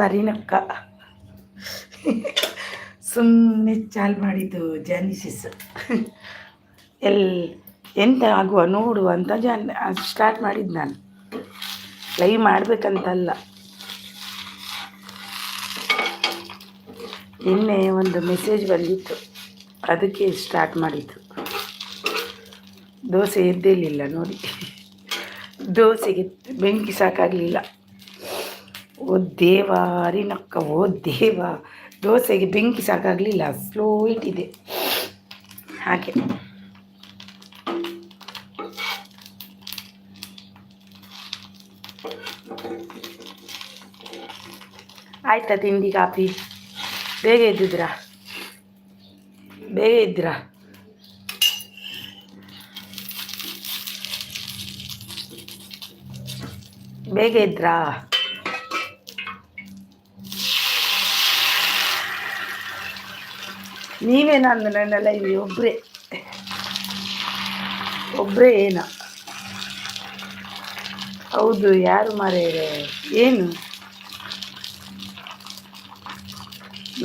ಅರಿನಕ್ಕ ಸುಮ್ಮನೆ ಚಾಲ್ ಮಾಡಿದ್ದು ಜಾನಿಸಿಸ್ ಎಂತ ಆಗುವ ನೋಡುವ ಅಂತ ಸ್ಟಾರ್ಟ್ ಮಾಡಿದ್ದು ನಾನು. ಲೈವ್ ಮಾಡಬೇಕಂತಲ್ಲ, ನಿನ್ನೆ ಒಂದು ಮೆಸೇಜ್ ಬಂದಿತ್ತು, ಅದಕ್ಕೆ ಸ್ಟಾರ್ಟ್ ಮಾಡಿದ್ದು. ದೋಸೆ ಎದ್ದೇಲಿಲ್ಲ ನೋಡಿ, ದೋಸೆಗೆ ಬೆಂಕಿ ಸಾಕಾಗಲಿಲ್ಲ. ಓ ದೇವ ಅರಿನಕ್ಕ, ಓ ದೇವ, ದೋಸೆಗೆ ಬೆಂಕಿ ಸಾಕಾಗಲಿಲ್ಲ, ಸ್ಲೋ ಇಟ್ಟಿದೆ ಹಾಗೆ. ಆಯ್ತಾ ತಿಂಡಿ ಕಾಫಿ? ಬೇಗ ಎದ್ದಿದ್ರಾ? ಬೇಗ ಇದ್ರಾ? ಬೇಗ ಇದ್ರಾ? ನೀವೇ ನಾನು ನನ್ನ ಲೈವ್ ಒಬ್ಬರೇ ಏನ? ಹೌದು, ಯಾರು ಮಾರೇರೆ? ಏನು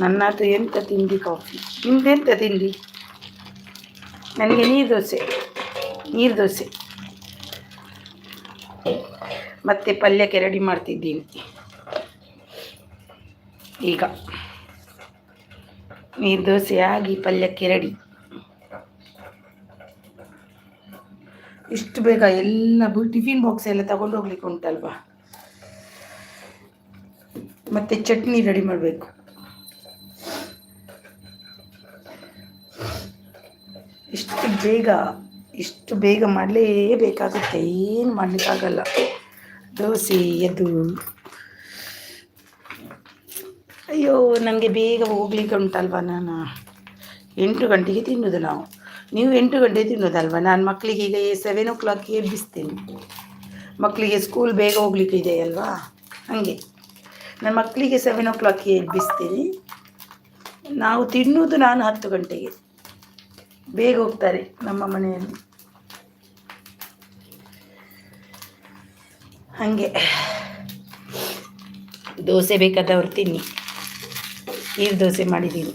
ನನ್ನದು ಎಂತ ತಿಂಡಿ ಕಾಫಿ? ನಿಮ್ದೆಂತ ತಿಂಡಿ? ನನಗೆ ನೀರು ದೋಸೆ ಮತ್ತು ಪಲ್ಯಕ್ಕೆ ರೆಡಿ ಮಾಡ್ತಿದ್ದೀನಿ ಈಗ. ನೀರು ದೋಸೆ ಆಗಿ ಪಲ್ಯಕ್ಕೆ ರೆಡಿ. ಇಷ್ಟು ಬೇಗ ಎಲ್ಲ ಟಿಫಿನ್ ಬಾಕ್ಸ್ ಎಲ್ಲ ತಗೊಂಡು ಹೋಗ್ಲಿಕ್ಕೆ ಉಂಟಲ್ವಾ, ಮತ್ತು ಚಟ್ನಿ ರೆಡಿ ಮಾಡಬೇಕು. ಇಷ್ಟು ಬೇಗ ಮಾಡಲೇಬೇಕಾಗುತ್ತೆ, ಏನು ಮಾಡಲಿಕ್ಕಾಗಲ್ಲ. ದೋಸೆ ಎದ್ದು ಅಯ್ಯೋ, ನನಗೆ ಬೇಗ ಹೋಗ್ಲಿಕ್ಕೆ ಉಂಟಲ್ವ. ನಾನು 8 ಗಂಟೆಗೆ ತಿನ್ನೋದು ನಾವು, ನೀವು 8 ಗಂಟೆಗೆ ತಿನ್ನೋದಲ್ವ. ನಾನು ಮಕ್ಕಳಿಗೆ ಈಗ 7 o'clock ಎಬ್ಬಿಸ್ತೇನೆ. ಮಕ್ಕಳಿಗೆ ಸ್ಕೂಲ್ ಬೇಗ ಹೋಗ್ಲಿಕ್ಕೆ ಇದೆ ಅಲ್ವಾ, ಹಾಗೆ ನನ್ನ ಮಕ್ಕಳಿಗೆ 7 o'clock ಎಬ್ಬಿಸ್ತೀನಿ. ನಾವು ತಿನ್ನೋದು ನಾನು 10 ಗಂಟೆಗೆ. ಬೇಗ ಹೋಗ್ತಾರೆ ನಮ್ಮ ಮನೆಯಲ್ಲಿ, ಹಾಗೆ. ದೋಸೆ ಬೇಕಾದವರು ತಿನ್ನಿ, ನೀರು ದೋಸೆ ಮಾಡಿದ್ದೀನಿ.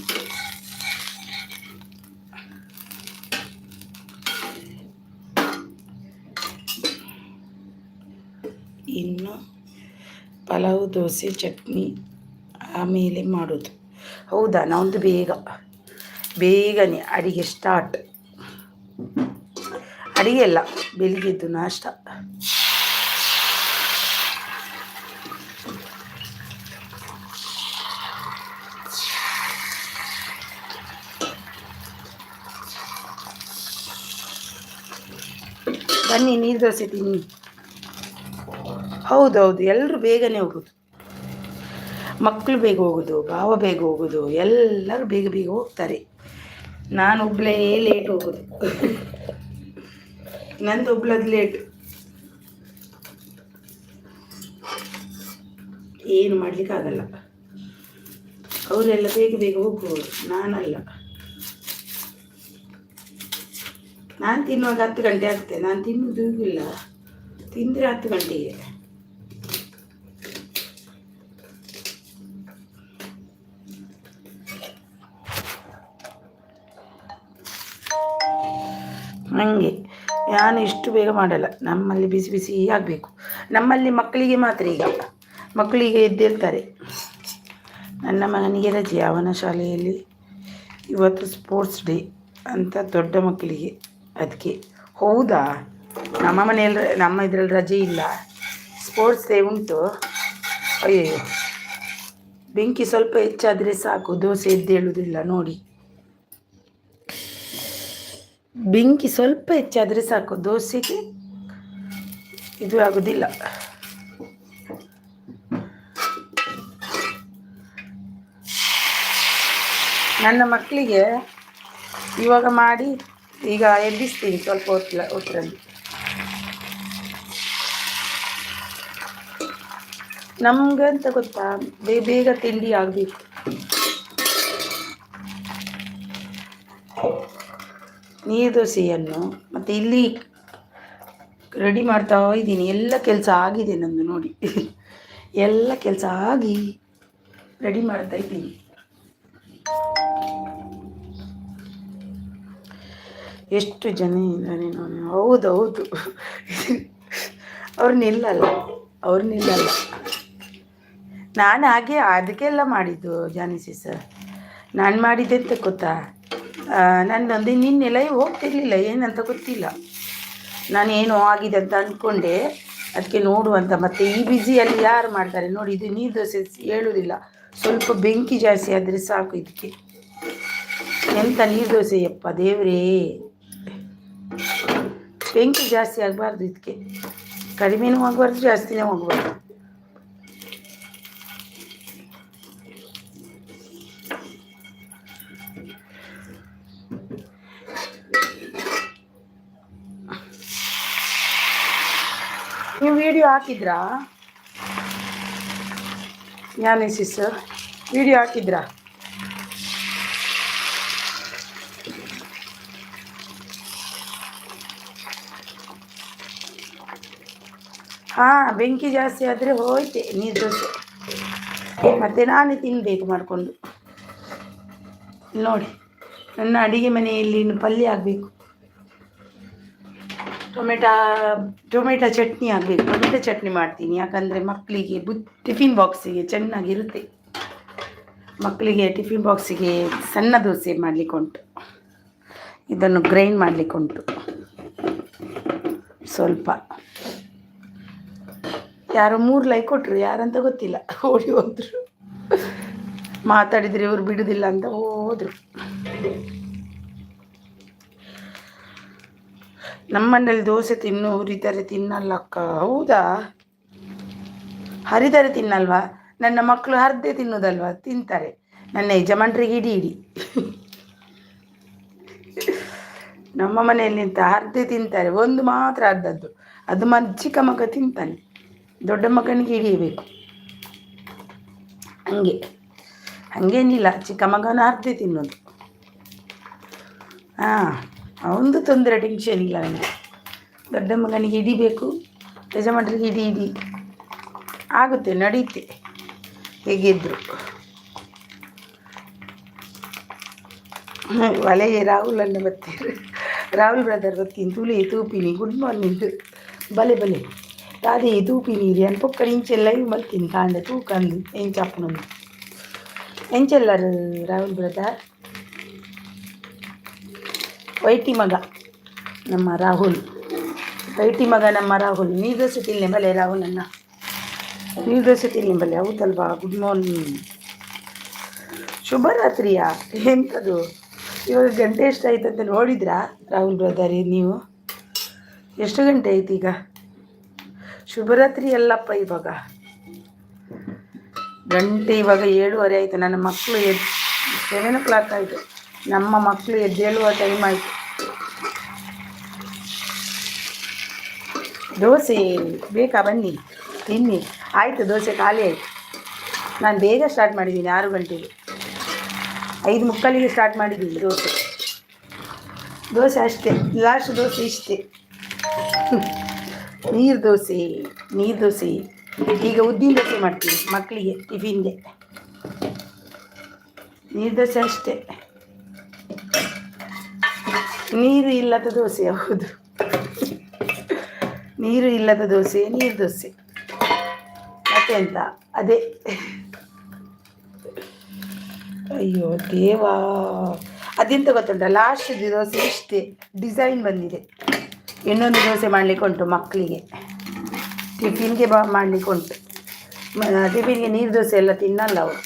ಇನ್ನು ಪಲಾವ್, ದೋಸೆ, ಚಟ್ನಿ ಆಮೇಲೆ ಮಾಡೋದು. ಹೌದಾ, ನಮ್ಮದು ಬೇಗನೆ ಅಡಿಗೆ ಸ್ಟಾರ್ಟ್. ಅಡಿಗೆ ಅಲ್ಲ, ಬೆಳಿಗ್ಗೆದ್ದು ನಾಷ್ಟ. ಬನ್ನಿ ನೀರು ದೋಸೆ ತಿನ್ನಿ. ಹೌದೌದು, ಎಲ್ಲರೂ ಬೇಗನೆ ಹೋಗೋದು. ಮಕ್ಕಳು ಬೇಗ ಹೋಗೋದು, ಭಾವ ಬೇಗ ಹೋಗೋದು, ಎಲ್ಲರೂ ಬೇಗ ಹೋಗ್ತಾರೆ. ನಾನು ಒಬ್ಬಳೇ ಲೇಟ್ ಹೋಗೋದು. ನಂದು ಒಬ್ಳದ್ದು ಲೇಟ್. ಏನು ಮಾಡಲಿಕ್ಕಾಗಲ್ಲ, ಅವರೆಲ್ಲ ಬೇಗ ಹೋಗುವವರು, ನಾನಲ್ಲ. ನಾನು ತಿನ್ನುವಾಗ 10 ಗಂಟೆ ಆಗ್ತದೆ. ನಾನು ತಿನ್ನೋದು ಇಲ್ಲ, ತಿಂದರೆ 10 ಗಂಟೆಗೆ. ಹಾಗೆ ನಾನು ಇಷ್ಟು ಬೇಗ ಮಾಡಲ್ಲ. ನಮ್ಮಲ್ಲಿ ಬಿಸಿ ಆಗಬೇಕು. ನಮ್ಮಲ್ಲಿ ಮಕ್ಕಳಿಗೆ ಮಾತ್ರ, ಈಗ ಮಕ್ಕಳಿಗೆ ಎದ್ದಿರ್ತಾರೆ. ನನ್ನ ಮಗನಿಗೆ ರಜೆ, ಅವನ ಶಾಲೆಯಲ್ಲಿ ಇವತ್ತು ಸ್ಪೋರ್ಟ್ಸ್ ಡೇ ಅಂತ, ದೊಡ್ಡ ಮಕ್ಕಳಿಗೆ, ಅದಕ್ಕೆ. ಹೌದಾ, ನಮ್ಮ ಇದರಲ್ಲಿ ರಜೆ ಇಲ್ಲ, ಸ್ಪೋರ್ಟ್ಸ್ ಡೇ ಉಂಟು. ಅಯ್ಯಯ್ಯೋ, ಬೆಂಕಿ ಸ್ವಲ್ಪ ಹೆಚ್ಚಾದರೆ ಸಾಕು, ದೋಸೆ ಎದ್ದೇಳುವುದಿಲ್ಲ ನೋಡಿ. ಬೆಂಕಿ ಸ್ವಲ್ಪ ಹೆಚ್ಚಾದರೆ ಸಾಕು, ದೋಸೆಗೆ ಇದು ಆಗೋದಿಲ್ಲ. ನನ್ನ ಮಕ್ಕಳಿಗೆ ಇವಾಗ ಮಾಡಿ ಈಗ ಎಬ್ಬಿಸ್ತೀನಿ ಸ್ವಲ್ಪ ಹೊತ್ತರಲ್ಲಿ. ನಮ್ಗೆ ಅಂತ ಗೊತ್ತಾ, ಬೇಗ ತಿಂಡಿ ಆಗಬೇಕು. ನೀರು ದೋಸೆಯನ್ನು ಮತ್ತು ಇಲ್ಲಿ ರೆಡಿ ಮಾಡ್ತಾ ಇದ್ದೀನಿ. ಎಲ್ಲ ಕೆಲಸ ಆಗಿದೆ ನಂದು ನೋಡಿ, ಎಲ್ಲ ಕೆಲಸ ಆಗಿ ರೆಡಿ ಮಾಡ್ತಾ ಇದ್ದೀನಿ. ಎಷ್ಟು ಜನ ಇದ್ದಾರೆ ನಾನು. ಹೌದೌದು, ಅವ್ರು ನಿಲ್ಲಲ್ಲ. ನಾನು ಹಾಗೆ ಅದಕ್ಕೆಲ್ಲ ಮಾಡಿದ್ದು ಜಾನಿಸಿ ಸರ್. ನಾನು ಮಾಡಿದ್ದೆ ಅಂತ ಗೊತ್ತಾ, ನನ್ನೊಂದು ನಿನ್ನೆ ಲೈವ್ ಹೋಗ್ತಿರ್ಲಿಲ್ಲ, ಏನಂತ ಗೊತ್ತಿಲ್ಲ. ನಾನೇನು ಆಗಿದೆ ಅಂತ ಅಂದ್ಕೊಂಡೆ, ಅದಕ್ಕೆ ನೋಡುವಂತ. ಮತ್ತು ಈ ಬಿಸಿಯಲ್ಲಿ ಯಾರು ಮಾಡ್ತಾರೆ ನೋಡಿ. ಇದು ನೀರು ದೋಸೆ ಹೇಳುವುದಿಲ್ಲ, ಸ್ವಲ್ಪ ಬೆಂಕಿ ಜಾಸ್ತಿ ಆದರೆ ಸಾಕು ಇದಕ್ಕೆ. ಎಂಥ ನೀರು ದೋಸೆ ಯಪ್ಪ ದೇವರೇ, ಬೆಂಕಿ ಜಾಸ್ತಿ ಆಗಬಾರ್ದು ಇದಕ್ಕೆ. ಕಡಿಮೆನೂ ಆಗಬಾರ್ದು, ಜಾಸ್ತಿನೇ ಹೋಗಬಾರ್ದು. ನೀವು ವಿಡಿಯೋ ಹಾಕಿದ್ರಾ ಜ್ಞಾನೇಶಿ ಸರ್? ವಿಡಿಯೋ ಹಾಕಿದ್ರಾ? ಹಾಂ, ಬೆಂಕಿ ಜಾಸ್ತಿ ಆದರೆ ಹೋಯ್ತೆ ನೀರು ದೋಸೆ. ಮತ್ತು ನಾನೇ ತಿನ್ನಬೇಕು ಮಾಡಿಕೊಂಡು. ನೋಡಿ, ನನ್ನ ಅಡಿಗೆ ಮನೆಯಲ್ಲಿ ಇನ್ನು ಪಲ್ಯ ಆಗಬೇಕು. ಟೊಮೆಟೊ ಚಟ್ನಿ ಆಗಬೇಕು. ಟೊಮೆಟೊ ಚಟ್ನಿ ಮಾಡ್ತೀನಿ, ಯಾಕಂದರೆ ಮಕ್ಕಳಿಗೆ ಟಿಫಿನ್ ಬಾಕ್ಸಿಗೆ ಚೆನ್ನಾಗಿರುತ್ತೆ. ಮಕ್ಕಳಿಗೆ ಟಿಫಿನ್ ಬಾಕ್ಸಿಗೆ ಸಣ್ಣ ದೋಸೆ ಮಾಡಲಿಕ್ಕೆ ಉಂಟು. ಇದನ್ನು ಗ್ರೈಂಡ್ ಮಾಡಲಿಕ್ಕೆ ಉಂಟು ಸ್ವಲ್ಪ. ಯಾರೋ 3 ಲೈಕ್ ಕೊಟ್ಟರು, ಯಾರಂತ ಗೊತ್ತಿಲ್ಲ, ಓಡಿ ಹೋದರು. ಮಾತಾಡಿದರೆ ಇವರು ಬಿಡುವುದಿಲ್ಲ ಅಂತ ಹೋದರು. ನಮ್ಮನೇಲಿ ದೋಸೆ ಹುರಿದರೆ ತಿನ್ನಲ್ಲ ಅಕ್ಕ. ಹೌದಾ? ಹರಿದರೆ ತಿನ್ನಲ್ವಾ? ನನ್ನ ಮಕ್ಕಳು ಹರಿದೇ ತಿನ್ನೋದಲ್ವಾ, ತಿಂತಾರೆ. ನನ್ನ ಯಜಮಾನ್ರಿಗೆ ಇಡಿ ನಮ್ಮ ಮನೆಯಲ್ಲಿ ನಿಂತ ಹರಿದೇ ತಿಂತಾರೆ. ಒಂದು ಮಾತ್ರ ಅರ್ಧದ್ದು, ಅದು ಚಿಕ್ಕ ಮಗ ತಿಂತಾನೆ, ದೊಡ್ಡ ಮಗನಿಗೆ ಹಿಡಿಯಬೇಕು. ಹಂಗೇನಿಲ್ಲ, ಚಿಕ್ಕ ಮಗನ ಅರ್ಧೇ ತಿನ್ನೋದು. ಹಾಂ, ಅವನದು ತೊಂದರೆ, ಟೆನ್ಷನ್ ಇಲ್ಲ ನನಗೆ. ದೊಡ್ಡ ಮಗನಿಗೆ ಹಿಡಿಬೇಕು, ಯಜಮಾನ್ರಿಗೆ ಹಿಡಿ ಆಗುತ್ತೆ, ನಡೆಯುತ್ತೆ ಹೇಗಿದ್ರು. ಒಲೆಗೆ ರಾಹುಲನ್ನು ಬರ್ತೀರಿ. ರಾಹುಲ್ ಬ್ರದರ್ ಗೊತ್ತೀನಿ, ತುಳಿ ತೂಪಿನಿ. Good morning. ಬಲೆ రాదే తూపినీరి అని పొక్కడి ఇంచెల్లవి మళ్ళీ తింటాండే తూకంది ఏం చెప్పనుంది. ఏం చెల్లారు రాಹುಲ್ ಬ್ರದರ್? ವೈಟಿ ಮಗ ನಮ್ಮ ರಾಹುಲ್, ವೈಟಿ ಮಗ ನಮ್ಮ ರಾಹುಲ್. ನೀರು ದೋಸೆ ತಿನ್ನಿ ಬಲೆ ರಾಹುಲ್ ಅನ್ನ, ನೀರು ದೋಸೆ ತಿನ್ನಿ ಬಲೆ. ಹೌದಲ್ವಾ? ಗುಡ್ ಮಾರ್ನಿಂಗ್, ಶುಭರಾತ್ರಿಯಾ? ಎಂಥದ್ದು ಇವಾಗ ಗಂಟೆ ಎಷ್ಟಾಯ್ತು ಅಂತ ನೋಡಿದ್ರಾ ರಾಹುಲ್ ಬ್ರದರ್? ನೀವು ಎಷ್ಟು ಗಂಟೆ ಆಯ್ತು ಈಗ? ಶುಭರಾತ್ರಿ ಅಲ್ಲಪ್ಪ, ಇವಾಗ ಗಂಟೆ ಇವಾಗ 7:30 ಆಯಿತು. ನನ್ನ ಮಕ್ಕಳು 7 o'clock ಆಯಿತು. ನಮ್ಮ ಮಕ್ಕಳು ಎದ್ದೇಳುವ ಟೈಮ್ ಆಯಿತು. ದೋಸೆ ಬೇಕಾ? ಬನ್ನಿ ತಿನ್ನಿ. ಆಯಿತು, ದೋಸೆ ಖಾಲಿ ಆಯಿತು. ನಾನು ಬೇಗ ಸ್ಟಾರ್ಟ್ ಮಾಡಿದ್ದೀನಿ, 6 ಗಂಟೆಗೆ, 5:45ಗೆ ಸ್ಟಾರ್ಟ್ ಮಾಡಿದ್ದೀನಿ ದೋಸೆ ಅಷ್ಟೇ. ಲಾಸ್ಟ್ ದೋಸೆ ಇಷ್ಟೇ, ನೀರು ದೋಸೆ. ಈಗ ಉದ್ದಿನ ದೋಸೆ ಮಾಡ್ತೀನಿ ಮಕ್ಕಳಿಗೆ ಟಿಫಿನ್ಗೆ. ನೀರು ದೋಸೆ ಅಷ್ಟೇ, ನೀರು ಇಲ್ಲದ ದೋಸೆ. ಹೌದು, ನೀರು ಇಲ್ಲದ ದೋಸೆ, ನೀರು ದೋಸೆ. ಮತ್ತೆ ಎಂತ ಅದೇ. ಅಯ್ಯೋ ದೇವಾ, ಅದೆಂತ ಗೊತ್ತುಂಟ, ಲಾಸ್ಟ್ ದೋಸೆ ಇಷ್ಟೇ ಡಿಸೈನ್ ಬಂದಿದೆ. ಇನ್ನೊಂದು ದೋಸೆ ಮಾಡಲಿಕ್ಕೆ ಉಂಟು ಮಕ್ಕಳಿಗೆ, ಟಿಫಿನ್ಗೆ ಮಾಡಲಿಕ್ಕೆ ಉಂಟು. ಟಿಫಿನ್ಗೆ ನೀರು ದೋಸೆ ಎಲ್ಲ ತಿನ್ನಲ್ಲ ಅವರು.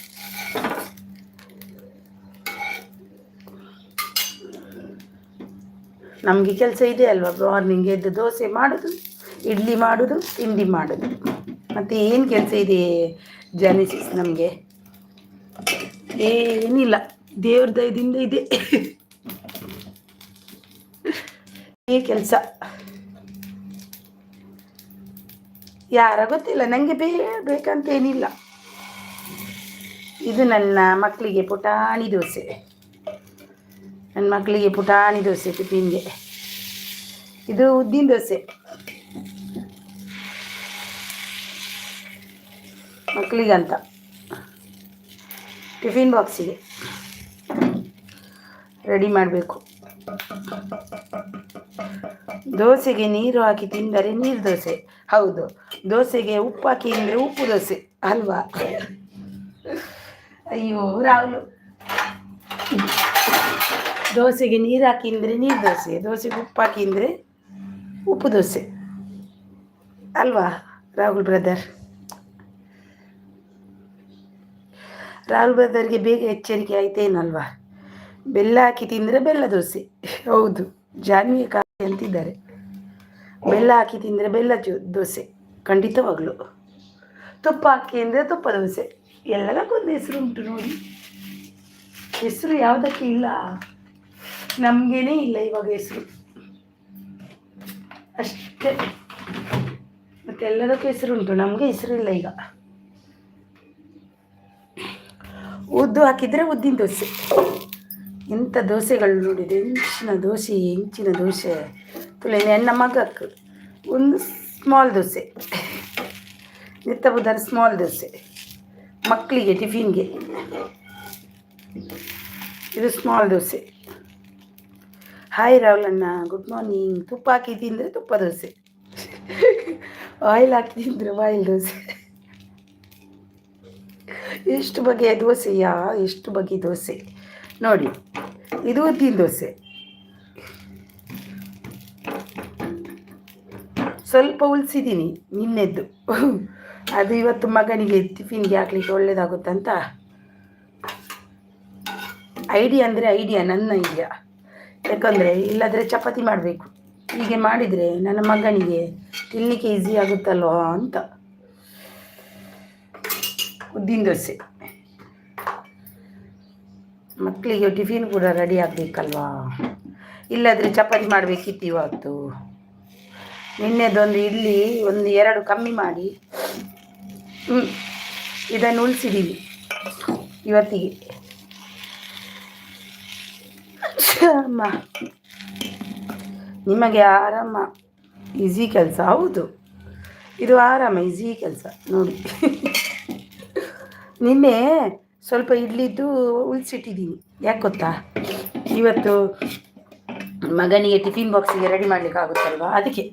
ನಮಗೆ ಕೆಲಸ ಇದೆ ಅಲ್ವಾ, ಮಾರ್ನಿಂಗ್ ಎದ್ದು ದೋಸೆ ಮಾಡೋದು, ಇಡ್ಲಿ ಮಾಡೋದು, ತಿಂಡಿ ಮಾಡೋದು, ಮತ್ತು ಏನು ಕೆಲಸ ಇದೆ ಜಾನಿಸಿಸ್ ನಮಗೆ? ಏನಿಲ್ಲ, ದೇವ್ರ ದಯದಿಂದ ಇದೆ ಈ ಕೆಲಸ. ಯಾರ ಗೊತ್ತಿಲ್ಲ, ನನಗೆ ಬೇಕಂತೇನಿಲ್ಲ. ಇದು ನನ್ನ ಮಕ್ಕಳಿಗೆ ಪುಟಾಣಿ ದೋಸೆ, ನನ್ನ ಮಕ್ಕಳಿಗೆ ಪುಟಾಣಿ ದೋಸೆ ಟಿಫಿನ್ಗೆ. ಇದು ಉದ್ದಿನ ದೋಸೆ ಮಕ್ಕಳಿಗಂತ, ಟಿಫಿನ್ ಬಾಕ್ಸಿಗೆ ರೆಡಿ ಮಾಡಬೇಕು. ದೋಸೆಗೆ ನೀರು ಹಾಕಿ ತಿಂದರೆ ನೀರು ದೋಸೆ, ಹೌದು. ದೋಸೆಗೆ ಉಪ್ಪು ಹಾಕಿ ಅಂದರೆ ಉಪ್ಪು ದೋಸೆ ಅಲ್ವಾ? ಅಯ್ಯೋ ರಾಹುಲು, ದೋಸೆಗೆ ನೀರು ಹಾಕಿ ಅಂದರೆ ನೀರು ದೋಸೆ, ದೋಸೆಗೆ ಉಪ್ಪು ಹಾಕಿ ಅಂದರೆ ಉಪ್ಪು ದೋಸೆ ಅಲ್ವಾ ರಾಹುಲ್ ಬ್ರದರ್? ರಾಹುಲ್ ಬ್ರದರ್ಗೆ ಬೇಗ ಎಚ್ಚರಿಕೆ ಆಯ್ತೇನಲ್ವಾ? ಬೆಲ್ಲ ಹಾಕಿ ತಿಂದರೆ ಬೆಲ್ಲ ದೋಸೆ, ಹೌದು. ಜಾನ್ವಿ ಕಾಯಿ ಅಂತಿದ್ದಾರೆ, ಬೆಲ್ಲ ಹಾಕಿ ತಿಂದರೆ ಬೆಲ್ಲ ದೋಸೆ ಖಂಡಿತವಾಗ್ಲು. ತುಪ್ಪ ಹಾಕಿ ಅಂದರೆ ತುಪ್ಪ ದೋಸೆ. ಎಲ್ಲದಕ್ಕೊಂದು ಹೆಸರು ಉಂಟು ನೋಡಿ, ಹೆಸರು ಯಾವುದಕ್ಕೆ ಇಲ್ಲ, ನಮಗೇನೇ ಇಲ್ಲ ಇವಾಗ ಹೆಸರು ಅಷ್ಟೇ. ಮತ್ತು ಎಲ್ಲದಕ್ಕೂ ಹೆಸರು ಉಂಟು, ನಮಗೆ ಹೆಸರು ಇಲ್ಲ ಈಗ. ಉದ್ದು ಹಾಕಿದರೆ ಉದ್ದಿನ ದೋಸೆ. ಎಂಥ ದೋಸೆಗಳು ನೋಡಿದೆ, ಹೆಂಚಿನ ದೋಸೆ ತುಲೆ. ನನ್ನ ಮಗಕ್ಕೆ ಒಂದು ಸ್ಮಾಲ್ ದೋಸೆ, ನಿತ್ಯ ಬುಧವಾರ ಸ್ಮಾಲ್ ದೋಸೆ, ಮಕ್ಕಳಿಗೆ ಟಿಫಿನ್ಗೆ ಇದು ಸ್ಮಾಲ್ ದೋಸೆ. ಹಾಯ್ ರಾಹುಲಣ್ಣ, ಗುಡ್ ಮಾರ್ನಿಂಗ್. ತುಪ್ಪ ಹಾಕಿ ತಿಂದರೆ ತುಪ್ಪ ದೋಸೆ, ಆಯಿಲ್ ಹಾಕಿ ತಿಂದರೆ ಆಯಿಲ್ ದೋಸೆ. ಎಷ್ಟು ಬಗೆಯ ದೋಸೆಯಾ, ಎಷ್ಟು ಬಗೆಯ ದೋಸೆ ನೋಡಿ. ಇದು ಉದ್ದಿನ ದೋಸೆ, ಸ್ವಲ್ಪ ಉಳಿಸಿದ್ದೀನಿ ನಿನ್ನೆದ್ದು. ಅದು ಇವತ್ತು ಮಗನಿಗೆ ಟಿಫಿನ್ಗೆ ಹಾಕ್ಲಿಕ್ಕೆ ಒಳ್ಳೇದಾಗುತ್ತಂತ. ಐಡಿಯಾ ಅಂದರೆ ಐಡಿಯಾ, ನನ್ನ ಐಡಿಯಾ. ಯಾಕಂದರೆ ಇಲ್ಲಾದರೆ ಚಪಾತಿ ಮಾಡಬೇಕು, ಹೀಗೆ ಮಾಡಿದರೆ ನನ್ನ ಮಗನಿಗೆ ತಿನ್ನಲಿಕ್ಕೆ ಈಸಿ ಆಗುತ್ತಲ್ವ ಅಂತ. ಉದ್ದಿನ ದೋಸೆ ಮಕ್ಕಳಿಗೆ ಟಿಫಿನ್ ಕೂಡ ರೆಡಿ ಆಗಬೇಕಲ್ವಾ, ಇಲ್ಲಾದರೆ ಚಪಾತಿ ಮಾಡಬೇಕಿತ್ತು ಇವತ್ತು. ನಿನ್ನೆದೊಂದು ಇಡ್ಲಿ ಒಂದು 2 ಕಮ್ಮಿ ಮಾಡಿ ಇದನ್ನು ಉಳಿಸಿದ್ದೀವಿ ಇವತ್ತಿಗೆ. ಅಮ್ಮ, ನಿಮಗೆ ಆರಾಮ, ಈಸಿ ಕೆಲಸ, ಹೌದು. ಇದು ಆರಾಮ, ಈಸಿ ಕೆಲಸ ನೋಡಿ. ನಿನ್ನೆ ಸ್ವಲ್ಪ ಇಡ್ಲಿದ್ದು ಉಳಿಸಿಟ್ಟಿದ್ದೀನಿ, ಯಾಕೆ ಗೊತ್ತಾ? ಇವತ್ತು ಮಗನಿಗೆ ಟಿಫಿನ್ ಬಾಕ್ಸಿಗೆ ರೆಡಿ ಮಾಡಲಿಕ್ಕೆ ಆಗುತ್ತಲ್ವ, ಅದಕ್ಕೆ.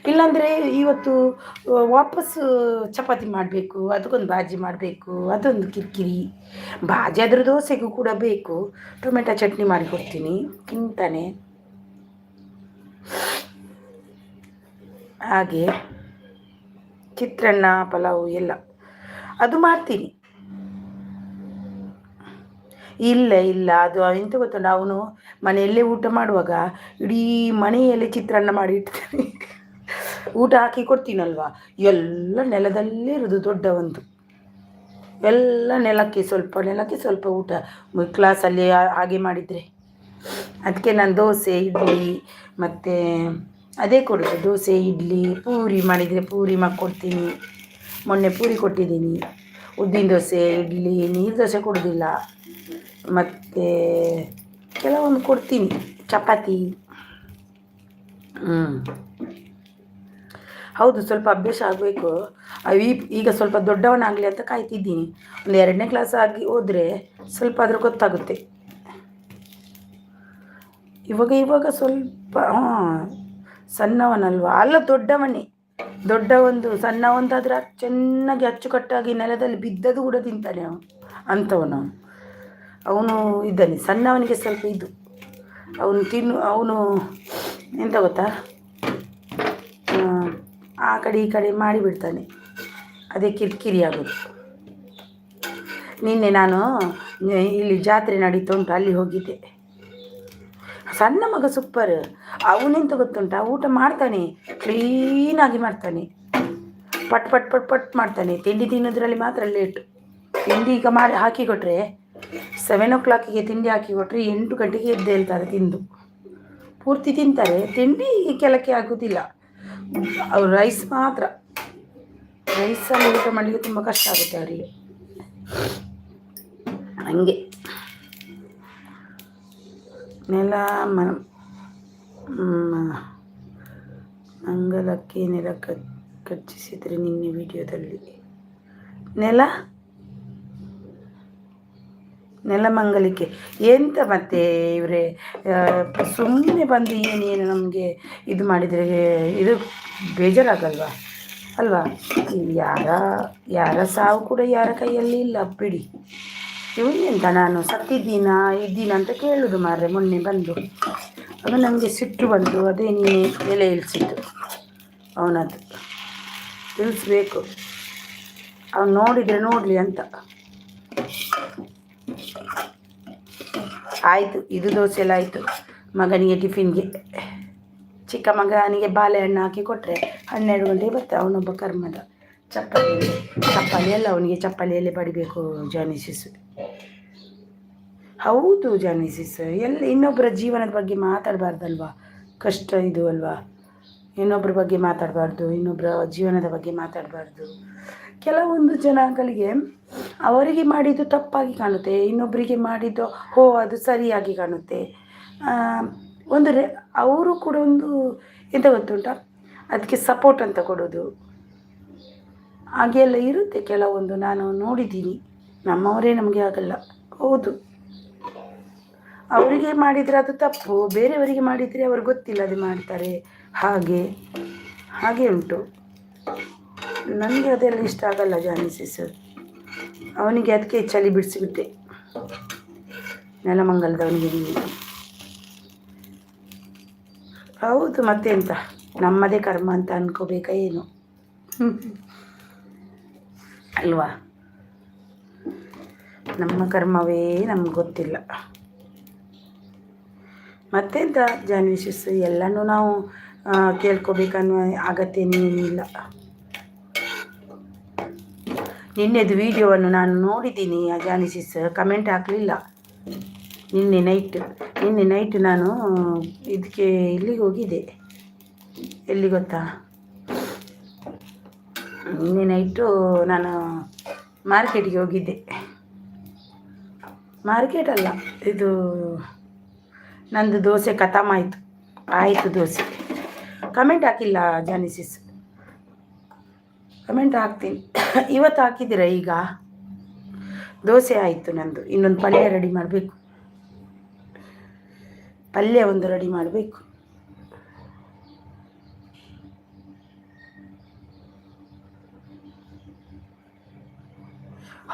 ಇಲ್ಲಾಂದರೆ ಇವತ್ತು ವಾಪಸ್ಸು ಚಪಾತಿ ಮಾಡಬೇಕು, ಅದಕ್ಕೊಂದು ಬಾಜಿ ಮಾಡಬೇಕು, ಅದೊಂದು ಕಿರಿಕಿರಿ. ಬಾಜಿ ಆದರೂ ದೋಸೆಗೂ ಕೂಡ ಬೇಕು. ಟೊಮೆಟೊ ಚಟ್ನಿ ಮಾಡಿಕೊಡ್ತೀನಿ, ತಿಂತಾನೆ. ಹಾಗೆ ಚಿತ್ರಾನ್ನ, ಪಲಾವು ಎಲ್ಲ ಅದು ಮಾಡ್ತೀನಿ. ಇಲ್ಲ ಅದು ಎಂತ ಗೊತ್ತುಂಟ, ಅವನು ಮನೆಯಲ್ಲೇ ಊಟ ಮಾಡುವಾಗ ಇಡೀ ಮನೆಯಲ್ಲೇ ಚಿತ್ರಾನ್ನ ಮಾಡಿ ಇಡ್ತಾನೆ. ಊಟ ಹಾಕಿ ಕೊಡ್ತೀನಲ್ವ, ಎಲ್ಲ ನೆಲದಲ್ಲೇ ಇರೋದು. ದೊಡ್ಡ ಒಂದು ಎಲ್ಲ ನೆಲಕ್ಕೆ ಸ್ವಲ್ಪ ಊಟ ಕ್ಲಾಸಲ್ಲಿ ಹಾಗೆ ಮಾಡಿದರೆ. ಅದಕ್ಕೆ ನಾನು ದೋಸೆ, ಇಡ್ಲಿ ಮತ್ತು ಅದೇ ಕೊಡೋದು. ದೋಸೆ, ಇಡ್ಲಿ, ಪೂರಿ ಮಾಡಿದರೆ ಪೂರಿ ಮಾಡಿಕೊಡ್ತೀನಿ. ಮೊನ್ನೆ ಪೂರಿ ಕೊಟ್ಟಿದ್ದೀನಿ. ಉದ್ದಿನ ದೋಸೆ, ಇಡ್ಲಿ, ನೀರು ದೋಸೆ ಕೊಡೋದಿಲ್ಲ. ಮತ್ತು ಕೆಲವೊಂದು ಕೊಡ್ತೀನಿ, ಚಪಾತಿ. ಹೌದು, ಸ್ವಲ್ಪ ಅಭ್ಯಾಸ ಆಗಬೇಕು. ಈಗ ಸ್ವಲ್ಪ ದೊಡ್ಡವನಾಗಲಿ ಅಂತ ಕಾಯ್ತಿದ್ದೀನಿ. ಒಂದು 2ನೇ ಕ್ಲಾಸ್ ಆಗಿ ಹೋದರೆ ಸ್ವಲ್ಪ ಅದ್ರ ಗೊತ್ತಾಗುತ್ತೆ. ಇವಾಗ ಸ್ವಲ್ಪ ಸಣ್ಣವನಲ್ವ, ಅಲ್ಲ ದೊಡ್ಡವನೇ. ದೊಡ್ಡ ಒಂದು ಸಣ್ಣ ಒಂದಾದ್ರೆ ಚೆನ್ನಾಗಿ ಅಚ್ಚುಕಟ್ಟಾಗಿ ನೆಲದಲ್ಲಿ ಬಿದ್ದದು ಕೂಡ ತಿಂತಾನೆ ಅಂಥವನು. ಅವನು ಇದ್ದಾನೆ. ಸಣ್ಣವನಿಗೆ ಸ್ವಲ್ಪ ಇದು, ಅವನು ಎಂತ ಗೊತ್ತಾ, ಆ ಕಡೆ ಈ ಕಡೆ ಮಾಡಿಬಿಡ್ತಾನೆ. ಅದೇ ಕಿರಿಕಿರಿ ಆಗೋದು. ನಿನ್ನೆ ನಾನು ಇಲ್ಲಿ ಜಾತ್ರೆ ನಡೀತಾ ಉಂಟು, ಅಲ್ಲಿ ಹೋಗಿದ್ದೆ. ಸಣ್ಣ ಮಗ ಸೂಪರ್. ಅವನೆಂತ ಗೊತ್ತುಂಟಾ, ಊಟ ಮಾಡ್ತಾನೆ, ಕ್ಲೀನಾಗಿ ಮಾಡ್ತಾನೆ, ಪಟ್ ಪಟ್ ಪಟ್ ಪಟ್ ಮಾಡ್ತಾನೆ. ತಿಂಡಿ ತಿನ್ನೋದ್ರಲ್ಲಿ ಮಾತ್ರ ಲೇಟು. ತಿಂಡಿ ಈಗ ಮಾಡಿ ಹಾಕಿಕೊಟ್ರೆ 7 o'clock ತಿಂಡಿ ಹಾಕಿಕೊಟ್ರೆ 8 ಗಂಟೆಗೆ ಎದ್ದು ಹೇಳ್ತಾರೆ. ತಿಂದು ಪೂರ್ತಿ ತಿಂತಾರೆ, ತಿಂಡಿ ಕೆಲಕ್ಕೆ ಆಗೋದಿಲ್ಲ. ಅವ್ರು ರೈಸ್ ಮಾತ್ರ, ರೈಸಲ್ಲಿ ಊಟ ಮಾಡಲಿಕ್ಕೆ ತುಂಬ ಕಷ್ಟ ಆಗುತ್ತೆ ಅವರಿಗೆ. ಹಂಗೆ ನೆಲ ಮಂಗಲಕ್ಕೆ ನೆಲ ಕಚ್ಚಿಸಿದರೆ ನಿನ್ನೆ ವಿಡಿಯೋದಲ್ಲಿ ನೆಲಮಂಗಲಿಕೆ ಎಂತ ಮತ್ತೆ ಇವರೇ ಸುಮ್ಮನೆ ಬಂದು ಏನೇನು ನಮಗೆ ಇದು ಮಾಡಿದರೆ ಇದು ಬೇಜಾರಾಗಲ್ವಾ ಅಲ್ವಾ? ಯಾರ ಸಾವು ಕೂಡ ಯಾರ ಕೈಯಲ್ಲಿ ಇಲ್ಲ ಬಿಡಿ. ಇವನ್ನೆಂತ ನಾನು ಇದ್ದೀನ ಅಂತ ಕೇಳೋದು ಮಾರ್ರೆ. ಮೊನ್ನೆ ಬಂದು ಅದು ನನಗೆ ಸಿಟ್ಟು ಬಂತು. ಅದೇ ನೀ ಎಲೆ ಇಳಿಸಿದ್ದು ಅವನದ್ದು ತಿಳಿಸ್ಬೇಕು. ಅವನು ನೋಡಿದರೆ ನೋಡಲಿ ಅಂತ. ಆಯಿತು, ಇದು ದೋಸೆ ಎಲ್ಲ ಆಯಿತು. ಮಗನಿಗೆ ಟಿಫಿನ್ಗೆ ಚಿಕ್ಕ ಮಗನಿಗೆ ಬಾಳೆಹಣ್ಣು ಹಾಕಿ ಕೊಟ್ಟರೆ 12 ಗಂಟೆಗೆ ಬರ್ತಾರೆ. ಅವನೊಬ್ಬ ಕರ್ಮದ ಚಪ್ಪಲಿ ಎಲ್ಲ ಅವನಿಗೆ ಚಪ್ಪಲಿಯಲ್ಲೇ ಬಡಿಬೇಕು ಜಾನಿಸಿಸ್. ಹೌದು ಜಾನಿಸಿಸ್, ಇನ್ನೊಬ್ಬರ ಜೀವನದ ಬಗ್ಗೆ ಮಾತಾಡಬಾರ್ದಲ್ವಾ? ಕಷ್ಟ ಇದು ಅಲ್ವಾ? ಇನ್ನೊಬ್ಬರ ಬಗ್ಗೆ ಮಾತಾಡಬಾರ್ದು, ಇನ್ನೊಬ್ಬರ ಜೀವನದ ಬಗ್ಗೆ ಮಾತಾಡಬಾರ್ದು. ಕೆಲವೊಂದು ಜನಗಳಿಗೆ ಅವರಿಗೆ ಮಾಡಿದ್ದು ತಪ್ಪಾಗಿ ಕಾಣುತ್ತೆ, ಇನ್ನೊಬ್ಬರಿಗೆ ಮಾಡಿದ್ದು ಅದು ಸರಿಯಾಗಿ ಕಾಣುತ್ತೆ. ಅವರು ಕೂಡ ಎಂತ ಗೊತ್ತುಂಟ, ಅದಕ್ಕೆ ಸಪೋರ್ಟ್ ಅಂತ ಕೊಡೋದು ಹಾಗೆಲ್ಲ ಇರುತ್ತೆ ಕೆಲವೊಂದು. ನಾನು ನೋಡಿದ್ದೀನಿ, ನಮ್ಮವರೇ ನಮಗೆ ಆಗಲ್ಲ. ಹೌದು, ಅವರಿಗೆ ಮಾಡಿದರೆ ಅದು ತಪ್ಪು, ಬೇರೆಯವರಿಗೆ ಮಾಡಿದರೆ ಅವ್ರಿಗೆ ಗೊತ್ತಿಲ್ಲ ಅದು ಮಾಡ್ತಾರೆ. ಹಾಗೆ ಉಂಟು. ನನಗೆ ಅದೆಲ್ಲ ಇಷ್ಟ ಆಗಲ್ಲ ಜಾನಿಸಿಸ್. ಅವನಿಗೆ ಅದಕ್ಕೆ ಚಳಿ ಬಿಡಿಸಿಬಿಟ್ಟೆ, ನೆಲಮಂಗಲದವನಿಗೆ. ಹೌದು, ಮತ್ತೆಂತ, ನಮ್ಮದೇ ಕರ್ಮ ಅಂತ ಅನ್ಕೋಬೇಕಾ ಏನು ಅಲ್ವಾ? ನಮ್ಮ ಕರ್ಮವೇ ನಮ್ಗೆ ಗೊತ್ತಿಲ್ಲ. ಮತ್ತೆಂತ ಜಾನಿಸಿಸ್, ಎಲ್ಲನೂ ನಾವು ಕೇಳ್ಕೊಬೇಕನ್ನೋ ಅಗತ್ಯನೇ ಇಲ್ಲ. ನಿನ್ನೆದು ವಿಡಿಯೋವನ್ನು ನಾನು ನೋಡಿದ್ದೀನಿ. ಜಾನಿಸಿಸ್ ಕಮೆಂಟ್ ಹಾಕಲಿಲ್ಲ. ನಿನ್ನೆ ನೈಟ್ ನಾನು ಇದಕ್ಕೆ ಇಲ್ಲಿಗೆ ಹೋಗಿದ್ದೆ. ಎಲ್ಲಿ ಗೊತ್ತಾ? ನಿನ್ನೆ ನೈಟು ನಾನು ಮಾರ್ಕೆಟಿಗೆ ಹೋಗಿದ್ದೆ. ಮಾರ್ಕೆಟ್ ಅಲ್ಲ, ಇದು ನಂದು ದೋಸೆ ಖತಮ್ ಆಯಿತು ದೋಸೆ. ಕಮೆಂಟ್ ಹಾಕಿಲ್ಲ ಜಾನಿಸಿಸ್, ಕಮೆಂಟ್ ಹಾಕ್ತೀನಿ. ಇವತ್ತು ಹಾಕಿದ್ದೀರಾ? ಈಗ ದೋಸೆ ಆಯಿತು ನಂದು. ಇನ್ನೊಂದು ಪಲ್ಯ ರೆಡಿ ಮಾಡಬೇಕು, ರೆಡಿ ಮಾಡಬೇಕು.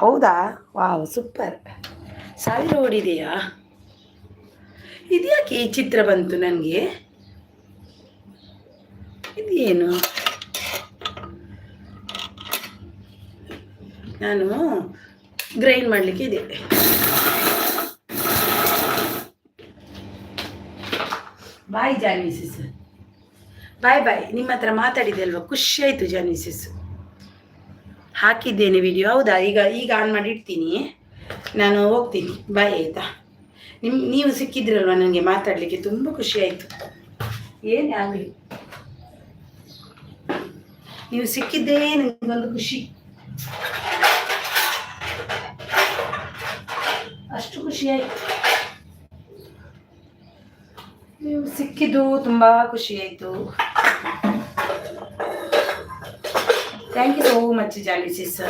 ಹೌದಾ? Wow, super. 1000 ಓಡಿದೆಯಾ? ಇದ್ಯಾಕೆ ಈ ಚಿತ್ರ ಬಂತು ನನಗೆ? ಇದೇನು? ನಾನು ಗ್ರೈಂಡ್ ಮಾಡಲಿಕ್ಕೆ ಇದೆ. ಬಾಯ್ ಜಾನಿಸಿಸ್, ಬಾಯ್. ನಿಮ್ಮ ಹತ್ರ ಮಾತಾಡಿದೆ ಅಲ್ವಾ, ಖುಷಿ ಆಯಿತು ಜಾನಿಸಿಸ್. ಹಾಕಿದ್ದೇನೆ ವಿಡಿಯೋ. ಹೌದಾ? ಈಗ ಆನ್ ಮಾಡಿ ಇಡ್ತೀನಿ, ನಾನು ಹೋಗ್ತೀನಿ. ಬಾಯ್, ಆಯಿತಾ? ನೀವು ಸಿಕ್ಕಿದ್ರಲ್ವ, ನನಗೆ ಮಾತಾಡಲಿಕ್ಕೆ ತುಂಬ ಖುಷಿ ಆಯಿತು. ಏನೇ ಆಗಲಿ, ನೀವು ಸಿಕ್ಕಿದ್ದೇ ನನಗೊಂದು ಖುಷಿ. ಅಷ್ಟು ಖುಷಿ ಆಯಿತು. ನೀವು ಸಿಕ್ಕಿದ್ದು ತುಂಬ ಖುಷಿ ಆಯಿತು. ಥ್ಯಾಂಕ್ ಯು ಸೋ ಮಚ್ ಜಾನಿಸಿಸ್,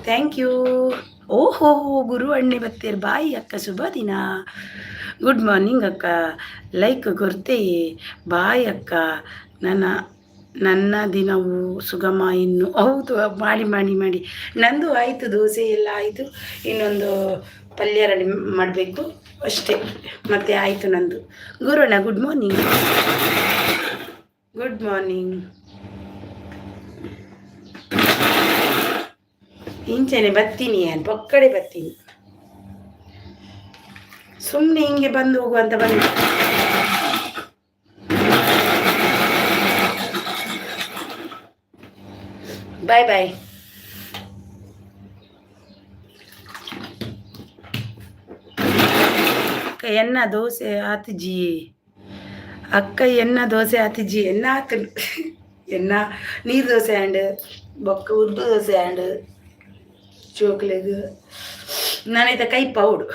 ಥ್ಯಾಂಕ್ ಯು. ಓಹೋ, ಗುರು ಅಣ್ಣೆ ಬತ್ತೀರ್. ಬಾಯ್ ಅಕ್ಕ, ಶುಭ ದಿನ. ಗುಡ್ ಮಾರ್ನಿಂಗ್ ಅಕ್ಕ, ಲೈಕ್ ಕೊಡ್ತೇಯೇ? ಬಾಯ್ ಅಕ್ಕ, ನನ್ನ ದಿನವೂ ಸುಗಮ ಇನ್ನು. ಹೌದು, ಮಾಡಿ. ನಂದು ಆಯಿತು, ದೋಸೆ ಎಲ್ಲ ಆಯಿತು. ಇನ್ನೊಂದು ಪಲ್ಯ ರೆಡಿ ಮಾಡಬೇಕು ಅಷ್ಟೇ, ಮತ್ತೆ ಆಯಿತು ನಂದು. ಗುರುಣ್ಣ, ಗುಡ್ ಮಾರ್ನಿಂಗ್. ಇಂಚೆನೆ ಬರ್ತೀನಿ, ಪಕ್ಕಡೆ ಬರ್ತೀನಿ. ಸುಮ್ಮನೆ ಹಿಂಗೆ ಬಂದು ಹೋಗುವಂತ ಬಂದು. ಬಾಯ್ ಬಾಯ್. ಎನ್ನ ದೋಸೆ ಆತಿಜಿ ಅಕ್ಕ ಎನ್ನ ದೋಸೆ ಆತಿಜಿ ಎನ್ನ ಆತ ಎನ್ನ ನೀರು ದೋಸೆ ಆ್ಯಂಡ್ ಬೊಕ್ಕ ಉರ್ದು ದೋಸೆ ಆ್ಯಂಡ್ ಚೋಕ್ಲೆಗ್ ನಾನೈತೆ ಕೈ ಪೌಡು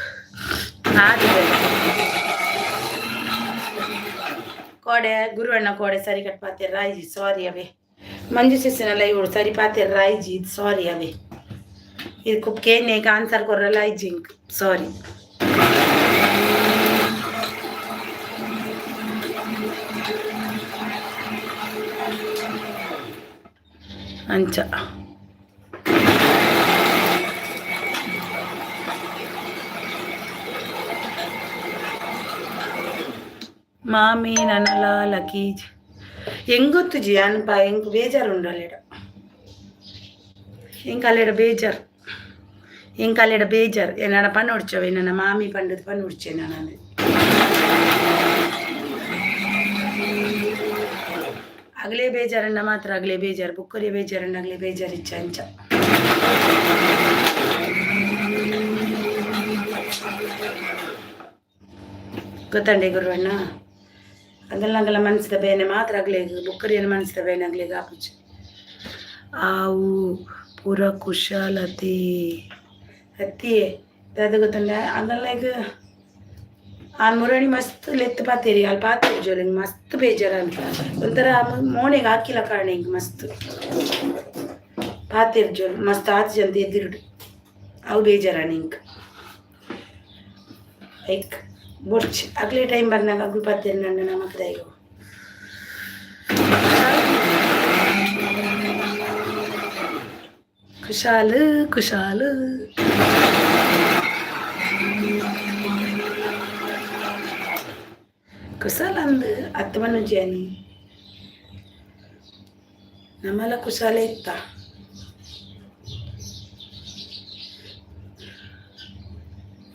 ಆದಿದೆ ಕೋಡೆ ಗುರುವಣ್ಣ ಕೋಡೆ ಸರಿ ಕಟ್ ಪಾತೆ ರಾಯ್ಜಿ ಸಾರಿ ಅವೇ ಮಂಜು ಸಿಸ್ಸಿನಲ್ಲ ಇವಳು ಸರಿ ಪಾತೆ ರಾಯ್ಜಿ ಇದು ಸಾರಿ ಅವೇ ಇದು ಕುಕ್ಕೇನೆ ಆನ್ಸರ್ ಕೊರಲ್ಲ ಐಜಿಂಕ್ ಸಾರಿ ಅಂಚ ಮಾಮಿ ನನಲ ಲಕೀಜ್ ಹೆಂಗೊತ್ತು ಜಿ ಅನ್ಪ ಹೆಂಗೆ ಬೇಜಾರು ಉಂಡು ಅಲ್ಲೆಡ ಹೆಂಗೆ ಅಲ್ಲೆಡ ಬೇಜಾರು ಹೆಂಗೆ ಅಲ್ಲೆಡ ಬೇಜಾರು ಏನಾಡ ಪಣ್ಣು ಉಡ್ಚವೆ ನನ್ನ ಮಾಮಿ ಪಂಡದ ಪಣ್ಣು ಉಡ್ಚೆ ನಾನು ಆಗಲೇ ಬೇಜಾರಣ್ಣ ಮಾತ್ರ ಆಗಲೇ ಬೇಜಾರು ಬುಕ್ಕರಿಯ ಬೇಜಾರಣ್ಣ ಆಗಲೇ ಬೇಜಾರು ಇಚ್ಛ ಅಂಚ ಗೊತ್ತಂಡೆ ಗುರುವಣ್ಣ ಅದೆಲ್ಲ ಮನಸ್ಸಿದ ಬೇನೆ ಮಾತ್ರ ಆಗಲೇ ಬುಕ್ಕರಿಯನ್ನು ಮನಸ್ಸಿದ ಬೇನೆ ಆಗಲೇ ಆಪುಜ್ ಆವು ಪೂರ ಕುಶಾಲತೆ ಹತ್ತಿಯೇ ಅದು ಗೊತ್ತಂಡ ಅದೆಲ್ಲ ಈಗ ಆ ಮುರಣಿ ಮಸ್ತ್ ಲೆತ್ತು ಪಾತೇರಿ ಅಲ್ಲಿ ಪಾತೇರಿ ಜೋಲಿ ಮಸ್ತ್ ಬೇಜಾರ ಅಂತ ಒಂಥರ ಮೋಣೆಗೆ ಹಾಕಿಲ್ಲ ಕಾರಣ ಹಿಂಗೆ ಮಸ್ತ್ ಪಾತೇರಿ ಜೋಲಿ ಮಸ್ತ್ ಆಚೆ ಅಂತ ಎದ್ದಿರುಡು ಅವು ಬೇಜಾರ ನಿಂಗೆ ಐಕ್ ಬೊಡ್ಚ್ ಆಗಲೇ ಟೈಮ್ ಬಂದಾಗ ಅಗ್ಲು ಪಾತೇರಿ ನನ್ನ ನಮಕ್ದಾಯಿಗ ಕುಶಾಲು ಕುಶಾಲು ಕುಶಾಲ ಅಂದು ಅತ್ತಮನು ಜಾನಿ ನಮ್ಮಲ್ಲ ಕುಶಾಲ ಇತ್ತ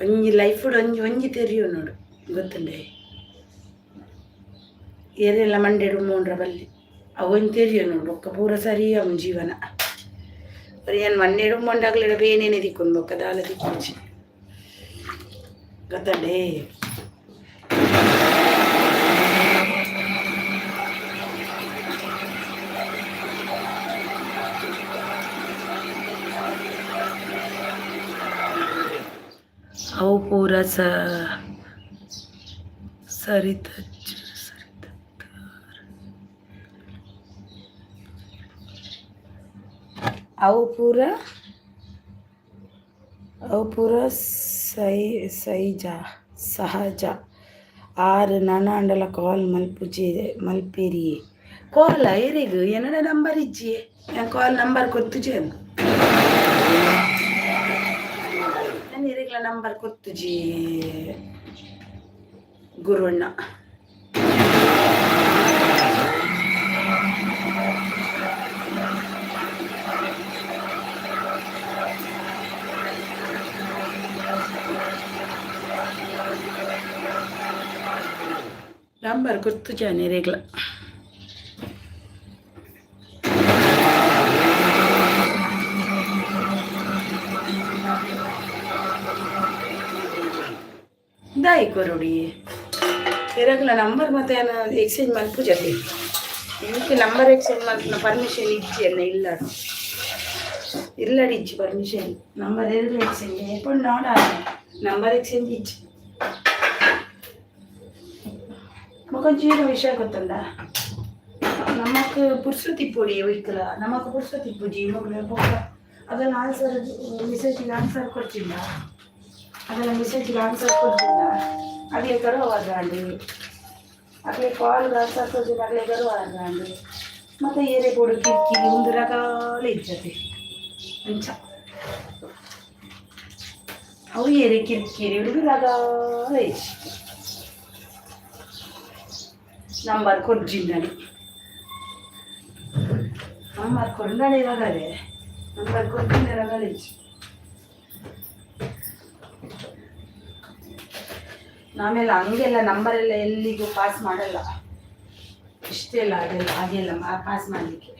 ಒಂಜಿ ಲೈಫ್ ಒಂಜಿ ಒಂಜಿ ತೆರಿಯೋ ನೋಡು ಗೊತ್ತಂಡೆ ಏರೆಲ್ಲ ಮಂಡೆಡು ಮೂಂಡ್ರ ಬಲ್ಲಿ ಅವೊಂದು ತೆರಿಯೋ ನೋಡು ಒಕ್ಕ ಪೂರ ಸರಿ ಅವನ ಜೀವನ ಏನು ಮಣ್ಣೆಡು ಮೊಂಡಾಗ್ಲಿಡ ಬೇನೇನೆ ದಿಕ್ಕೊಂಡು ಬೊಕ್ಕ ದಾಲ ದಿಕ್ಕೊಂಚಿ ಗೊತ್ತಂಡೆ ಅವು ಪೂರ ಸರಿತ ಅವು ಪೂರ ಸಹಜ ಆರು ನಾನಾಂಡಲ ಕಾಲ್ ಮಲ್ಪೇರಿಯೇ ಕಾಲ್ ಏರಿಗು ಏನಡ ನಂಬರ್ ಇಜ್ಜಿ ಕಾಲ್ ನಂಬರ್ ಕೊತ್ತುಜಿ ಅಂದು ನಾನು ಇರಿಗ್ಲ ನಂಬರ್ ಕೊತ್ತುಜಿ ಗುರುವಣ್ಣ ನಂಬರ್ ಗೊತ್ತು ಜಾನೆ ರೇಗ್ಲ ದಾಯಿ ಕೊರೊಡಿ ಇರಗ್ಲ ನಂಬರ್ ಮತ್ತೆ ಎಕ್ಸ್ಚೇಂಜ್ ಮಲ್ಪುಜತಿ ಇದಕ್ಕೆ ನಂಬರ್ ಎಕ್ಸ್ಚೇಂಜ್ ಮಲ್ಪನ ಪರ್ಮಿಷನ್ ಇಜ್ಜಿ ಅಲ್ಲ ಇಲ್ಲಡಿ ಇಜ್ಜಿ ಪರ್ಮಿಷನ್ ನಂಬರ್ ಎರಡು ಎಕ್ಸ್ಚೇಂಜ್ ಎప్పుడు ನೋಡ ನಂಬರ್ ಎಕ್ಸ್ಚೇಂಜ್ ಇಜ್ಜಿ కొంచెం విషయం ಗೊತ್ತಂದ ನಮಕ್ ಪುರ್ಸತಿ ಪೊಡಿ ಒಯ್ಕಲ ನಮಕ್ ಪುರ್ಸತಿ ಪೂಜಿ ಮಗಳು ಅದನ್ನು ಆನ್ಸರ್ ಮೆಸೇಜಿಗೆ ಆನ್ಸರ್ ಕೊಡ್ತಿಲ್ಲ ಅದನ್ನು ಮೆಸೇಜಿಗೆ ಆನ್ಸರ್ ಕೊಡ್ತಿಲ್ಲ ಅದೇ ಗರ್ವವಾದಂಡು ಅದೇ ಕಾಲ್ಗೆ ಆನ್ಸರ್ ಕೊಡ್ತಿಲ್ಲ ಅದೇ ಗರ್ವವಾದಂಡು ಮತ್ತು ಏರೆ ಬೋಡು ಕಿರಿಕಿರಿ ಒಂದು ರಗಾಲ ಇಜ್ಜತೆ ಅಂಚ ಅವು ಏರೆ ಕಿರಿಕಿರಿ ಹುಡುಗಿ ರಗಾಲ ಇಜ್ಜಿ ನಂಬರ್ ಕೊಡ್ಜಿಂಡನಿ ನಂಬರ್ ಕೊಂಡನೆ ರಗಳೆ ನಂಬರ್ ಕೊಡ್ಜಿಂದ ರಗಳೆ ಆಮೇಲೆ ಹಂಗೆಲ್ಲ ನಂಬರೆಲ್ಲ ಎಲ್ಲಿಗೂ ಪಾಸ್ ಮಾಡಲ್ಲ, ಇಷ್ಟೆಲ್ಲ ಅದೆಲ್ಲ ಹಾಗೆಲ್ಲ ಪಾಸ್ ಮಾಡಲಿಕ್ಕೆ.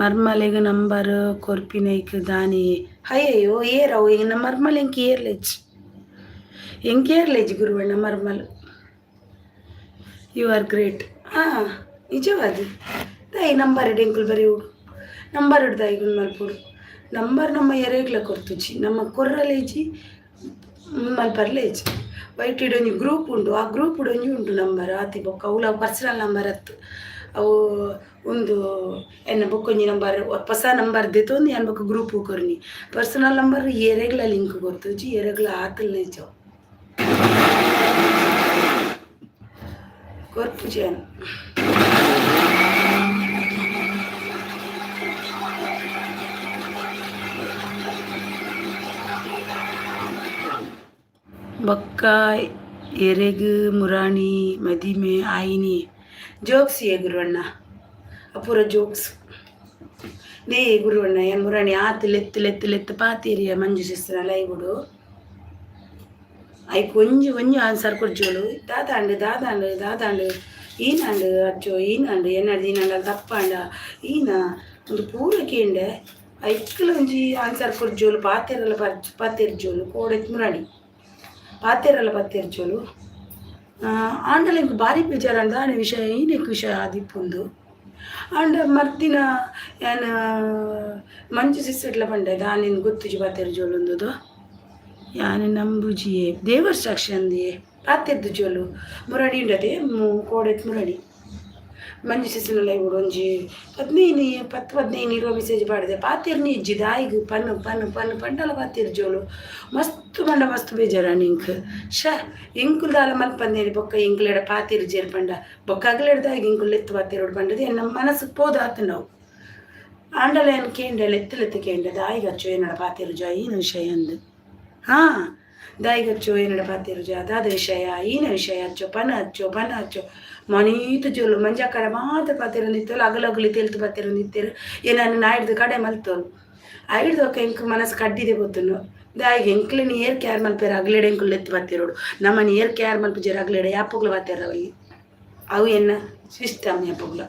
ಮರ್ಮಲೆಗೆ ನಂಬರ್ ಕೊರ್ಪಿನೈಕ್ ದಾನಿ ಅಯ್ಯಯ್ಯೋ ಏರವು ಈಗ ನಮ್ಮ ಮರ್ಮಲ್ ಎಂಕೇರ್ಲೇಜ್ ಗುರುವಣ್ಣ ಮರ್ಮಲ್. You are great. ಹಾಂ ನಿಜವಾದ ತಾಯಿ ನಂಬರ್ ಡೆಂಕುಲ್ ಬರೀ ಹುಡು ನಂಬರ್ ಹಿಡ್ದಾಯಿ ಮಲ್ಪುಡು ನಂಬರ್ ನಮ್ಮ ಎರೆಗ್ಲ ಕೊರ್ತುಜಿ ನಮ್ಮ ಕೊರ್ರಲೇಜಿ ಮಲ್ಪರ್ಲೇಜಿ ವೈಟ್ ಇಡೊಂಜಿ ಗ್ರೂಪ್ ಉಂಡು, ಆ ಗ್ರೂಪ್ ಒಂಜಿ ಉಂಟು ನಂಬರ್ ಆತಿ ಬೊಕ್ಕ ಅವಳ ಪರ್ಸನಲ್ ನಂಬರ್ ಹತ್ತು ಅವು ಒಂದು ಎನ್ನ ಬೊಕ್ಕೊಂಜಿ ನಂಬರ್ ಹೊಸ ನಂಬರ್ ದೆತೊಂದು ಏನು ಬೊಕ್ಕ ಗ್ರೂಪ್ ಕೊರ್ನಿ ಪರ್ಸನಲ್ ನಂಬರ್ ಎರೆಗ್ಲ ಲಿಂಕ್ ಕೊರ್ತುಜಿ ಎರೆಗ್ಲ ಆತಲ್ನೇಜವು ಕೊರ್ಪುಜಿ ಅನ್ ಬೊಕ್ಕ ಎರೆಗ್ ಮುರಾಣಿ ಮದಿಮೆ ಆಯಿನಿ ಜೋಕ್ಸ್ ಗುರುವಣ್ಣ ಅಪೂರ ಜೋಕ್ಸ್ ನೇ ಗುರುವಣ್ಣ ಏನು ಮುರಾಣಿ ಆತು ಲೆತ್ತು ಪಾತೀರಿಯ ಮಂಜು ಸಿಸ್ಟರ್ ಲೈಗುಡು ಐ ಒಂಜಿ ಆನ್ಸರ್ ಕೊಡ್ಜೋಳು ದಾದಾಂಡು ಈನಾಂಡು ಅಚ್ಚೋ ಈನಾಂಡು ಎನ್ನಡ್ದು ಈನಾಂಡು ತಪ್ಪಾಂಡ ಈನ ಒಂದು ಪೂರ ಕೇಂಡೆ ಐಕ್ಕಲ ಒಂಜಿ ಆನ್ಸರ್ ಕೊಡ್ಜೋಳು ಪಾತೆರ್ಜೋಳು ಕೋಡೆತ್ ಮುರಾಣಿ ಪಾತೆರಲ್ಲ ಪತ್ತೆರ್ಚೋಳು ಆಂಡಲ ಇಂಕ ಬಾರಿ ಬೇಜಾರು ಅಂದ ಆನೆ ವಿಷಯ ಏನಕ್ಕೆ ವಿಷಯ ಆದಿಪ್ಪುಂದು ಆಂಡ ಮರ್ದಿನ ಏನು ಮಂಜು ಸಿಸ್ಸೆಟ್ಲ ಪಂಡೆ ದಾನಿನ ಗೊತ್ತುಜಿ ಪಾತೆರ್ಜೋಳು ಅಂದದು ಯಾನೆ ನಂಬುಜಿಯೇ ದೇವರ ಸಾಕ್ಷಿ ಅಂದಿಯೇ ಪಾತೆರ್ದು ಜೋಳು ಮುರಡಿ ಉಂಡದೆ ಕೋಡೆತ್ ಮುರಡಿ ಮಂಜು ಸಿಸ್ಸಿನಲ್ಲ ಇವರು ಒಂಜಿ 15 ಇರುವ ಮೆಸೇಜ್ ಪಾಡಿದೆ ಪಾತೆರ್ನಿ ಇಜ್ಜಿ ದಾಯಿಗು ಪನ್ನು ಪಂಡಲ ಪಾತೆರ್ಜೋಳು ಮಸ್ತ್ ಬೇಜಾರಾಣಿ ಇಂಕ್ ಇಂಕುಲ್ ದಾಲ ಮಲ್ಪಂದೇನಿ ಬೊಕ್ಕ ಇಂಕ್ಲೆಡ ಪಾತೆರ್ ಜೇರ್ ಪಂಡ ಬೊಕ್ಕ ಅಗಲೆಡ್ದಾಗಿ ಇಂಕುಲ್ ಎತ್ತು ಪಾತೆರೋಡು ಪಂಡದು ನಮ್ಮ ಮನಸ್ಸು ಪೋದಾತು ನಾವು ಆಂಡಲ ಏನು ಕೇಂಡೆ ಲೆತ್ತು ಕೇಂಡೆ ದಾಯಿಗೆ ಹಚ್ಚೋ ಏನಡ ಪಾತೆರು ಜಾ ಏನು ವಿಷಯ ಅಂದು ಹಾಂ ದಾಯಿಗೆ ಹಚ್ಚೋ ಏನಡ ಪಾತೆರು ಜಾ ಅದಾದ ವಿಷಯ ಈನ ವಿಷಯ ಹಚ್ಚೋ ಪನ ಹಚ್ಚೋ ಮನೀತು ಜೋಲು ಮಂಜ ಕಡೆ ಮಾತ್ರ ಪಾತೆರು ನಿತ್ತಲು ಅಗಲಗಲಿ ತೆಲ್ತು ಪಾತೆರು ನಿತ್ತೇರು ಏನನ್ನು ನಾಯ್ದು ಕಡೆ ಮಲ್ತೋಳು ಐಡ್ದೊಕ್ಕ ಎಂಕ್ ಮನಸ್ಸು ಕಡ್ಡಿದೆ ಗೊತ್ತನು ದಾಯಿಗೆ ಎಂಕ್ಲೆ ಏರ್ ಕ್ಯಾರ್ ಮಲ್ಪೇರು ಅಗ್ಲೆಡೆ ಎಂಕುಲ್ ಎತ್ತು ಪಾತೆರೋಡು ನಮ್ಮನ್ನು ಏರ್ ಕ್ಯಾರ್ ಮಲ್ಪಿಜಾರು ಅಗ್ಲೆಡೆ ಯಾಪುಗ್ಲು ಪಾತೆರವಲ್ಲಿ ಅವು ಎನ್ನ ಸಿಸ್ಟಮ್ ಯಾಪುಗ್ಲ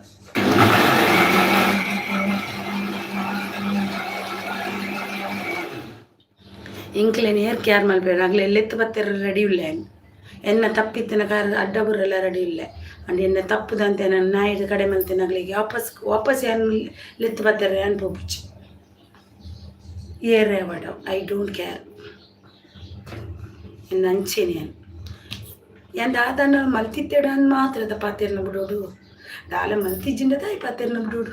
ಇಂಕ್ಲೇನು ಏರ್ ಕ್ಯಾರ್ ಮಲ್ಪೇರು ಅಗ್ಲೆ ಎತ್ತು ಪಾತೆರ ರೆಡಿ ಇಲ್ಲ ಎನ್ನ ತಪ್ಪಿತ್ತಿನ ಕಾರ್ ಅಡ್ಡಬುರೆಲ್ಲ ರೆಡಿ ಇಲ್ಲ ಅಂಡ್ ಎನ್ನ ತಪ್ಪುದಂತೆ ನಾನು ನಾಯಿದು ಕಡೆ ಮಲ್ತೇನೆ ಅಗ್ಲಿಗೆ ವಾಪಸ್ ಏನು ಲೆತ್ತು ಬರ್ತಾರೆ ಅನ್ಪೋಬಿಚ್ಚಿ ಏರೇ ಅವಡ ಐ ಡೋಂಟ್ ಕೇರ್ ಎನ್ನ ಅಂಚೇನೆ ಏನು ದಾದನ ಮಲ್ತಿತ್ತೇಡ ಅನ್ ಮಾತ್ರದ ಪಾತೆರ್ನ ಬಿಡೋಡು ದಾಲ ಮಲ್ತಿಜ್ಜಿಂಡದ ಈ ಪಾತೆರ್ನ ಬಿಡೋಡು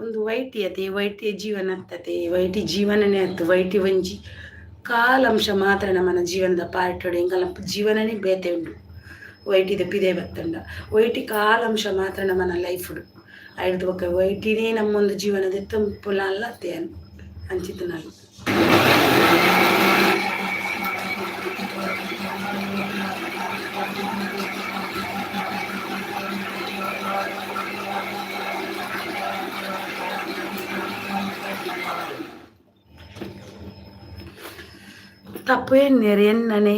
ಒಂದು ವೈಟಿ ಜೀವನ ಹತ್ತತೆ ವೈಟಿ ಜೀವನನೇ ಹತ್ತು ವೈಟಿ ಒಂಜಿ ಕಾಲಂಶ ಮಾತ್ರ ನಮ್ಮನ ಜೀವನದ ಪಾರ್ಟೋಡು ಎಂಕಲ ಜೀವನನೇ ಬೇತೆ ಉಂಡು ವೈಟಿದ ಪಿದೆ ಬತ್ತಂಡ ವೈಟಿ ಕಾಲಂಶ ಮಾತ್ರ ನಮ್ಮನ ಲೈಫುಡು ಐದು ಬೊಕ್ಕ ವೈಟಿನೇ ನಮ್ಮೊಂದು ಜೀವನದ ತಂಪುಲ ಅಲ್ಲ ತೇನು ಅಂಚಿತ್ತು ನಾನು ತಪ್ಪು ಎನ್ನೇರು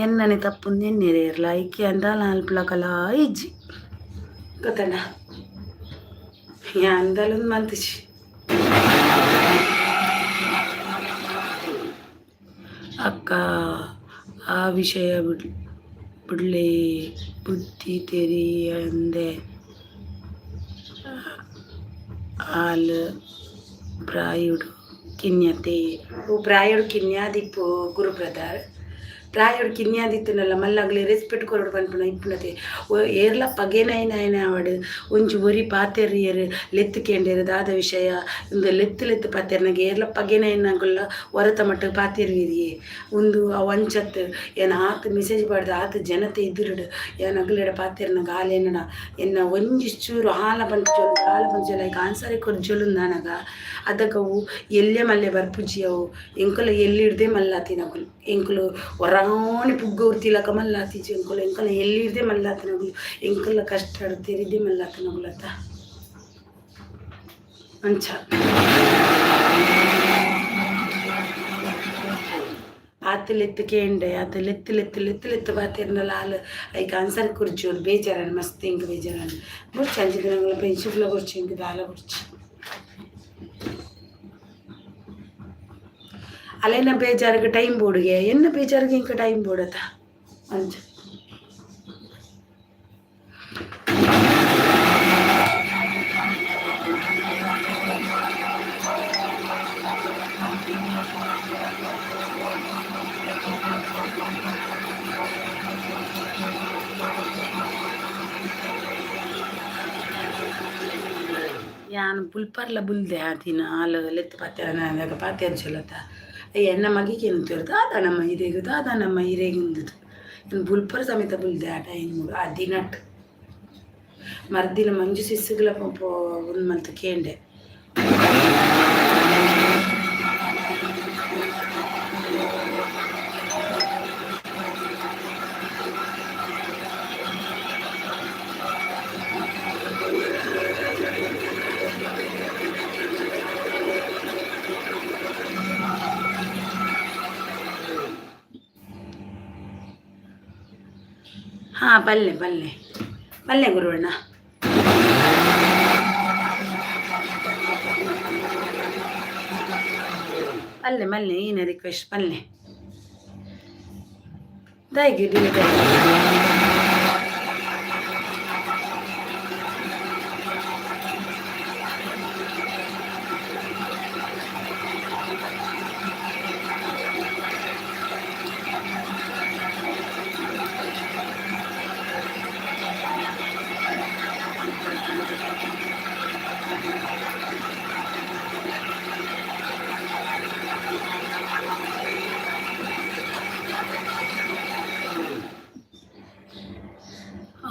ಎನ್ನನೆ ತಪ್ಪುಂದು ಎನ್ನೇರು ಇರಲ ಐಕೆ ಅಂದ ನಾಲ್ಪಲಕಲ ಇಜ್ಜಿ ಗೊತ್ತಣ್ಣ ಅಂದಲೊಂದು ಮಲ್ತಿಜಿ ಅಕ್ಕ ಆ ವಿಷಯ ಬಿಡ್ಲೆ ಬುದ್ಧಿ ತೆರಿ ಅಂದೆ ಹಾಲು ಪ್ರಾಯುಡು ಕಿನ್ಯತೆ ಪ್ರಾಯುಡು ಕಿನ್ಯಾದಿಪ್ಪು ಗುರು ಬ್ರದರ್ ಪ್ರಾಯುಡು ಕಿನ್ಯಾದಿತ್ತನಲ್ಲ ಮಲ್ಲಾಗ್ಲಿ ರೆಸ್ಪೆಕ್ಟ್ ಕೊರಡು ಪನ್ಪುನ ಇಪ್ಪುನತೆ ಏರ್ಲ ಪಗೆನೈನಾಯನ ಅವಡು ಒಂಜಿ ಒರಿ ಪಾತೆರ್ಯರು ಲೆತ್ತು ಕೇಂಡೇರು ದಾದ ವಿಷಯ ಒಂದು ಲೆತ್ತು ಪಾತೆರ್ನಾಗ ಏರ್ಲ ಪಗೆನೈನಾಗುಲ್ಲ ಹೊರತ ಮಟ್ಟ ಪಾತೆರ್ವಿರಿಯೇ ಒಂದು ಅವಂಚತ್ತು ಏನು ಆತು ಮೆಸೇಜ್ ಬಾಡ್ದು ಆತು ಜನತೆ ಇದ್ದುರುಡು ಏನು ಅಗಲೆಡ ಪಾತೆರ್ನಾಗ ಹಾಲೇನಡ ಎನ್ನ ಒಂಜಿ ಚೂರು ಹಾಲ ಪಂಚೋಲು ಈಗ ಆನ್ಸರೇ ಕೊರ್ಜೋಲು ನನಗ ಅದಕ್ಕವು ಎಲ್ಲೇ ಮಲ್ಲೆ ಬರ್ಪುಜಿ ಅವು ಎಂಕುಲು ಎಲ್ಲಿಡ್ದೆ ಮಲ್ಲಾತಿನಗುಲು ಎಂಕುಲು ಹೊರ ರಾಣಿ ಪುಗ್ಗ ಉರ್ತಿಲಕ ಮಲ್ಲಾತಿಜಿ ಎಂಕುಲು ಎಂಕಲ ಎಲ್ಲಿರ್ದೆ ಮಲ್ಲಾತನಗುಲು ಎಂಕಲ್ಲ ಕಷ್ಟ ತೆರಿದೆ ಮಲ್ಲಾತನಗುಲತ ಅಂಚ ಆತಲೆತ್ತು ಕೇಂಡೆ ಆತ ಲೆತ್ತು ಬಾತಿರ್ನಲ್ಲ ಹಾಲು ಐಕ ಆನ್ಸರ್ ಕುರ್ಚೋರು ಬೇಜಾರನ್ನು ಮಸ್ತ್ ಇಂಕ ಬೇಜಾರನ್ನು ಬುರ್ಚಿ ಅಂಚಿದ ನಂಗೆ ಪೆನ್ಸಿಫ್ಲ ಬುರ್ಚಿ ಇಂಕ ದಾಲ ಬುರ್ಚಿ ಅಲ್ಲೇನ ಬೇಜಾರಿಗೆ ಟೈಮ್ ಬೋರ್ಡ್ಗೆ ಎನ್ನ ಬೇಜಾರಿಗೆ ಇಂಕ ಟೈಮ್ ಬೋರ್ಡತ ಅಂಚ ಯಾನು ಬುಲ್ಪರ್ಲ ಬುಲ್ದೆ ಆದಿನ ಹಾಲು ಲೆತ್ತು ಪಾತೆ ಅನಾಗ ಪಾತೆ ಅನ್ಸಲತ್ತ ಎನ್ನ ಮಗಿಗೆ ಏನು ದಾದ ನಮ್ಮ ಹಿರೇಗು ದಾದ ನಮ್ಮ ಹಿರೇಗೆ ಉಂದದು ಇನ್ನು ಬುಲ್ಪರ್ ಸಮೇತ ಬುಲ್ದೆ ಆ ಟೈಮ್ ಆ ದಿನಟ್ ಮರ್ದಿನ ಮಂಜು ಸಿಸ್ಸುಗಳ ಒಂದು ಮಂತ್ ಕೇಂಡೆ ಹಾಂ ಬಲ್ಲೆ ಗುರುವಣ್ಣ ಬಲ್ಲೆ ಏನೇ ರಿಕ್ವೆಸ್ಟ್ ಬಲ್ಲೆ ದಾಯಿಗೆ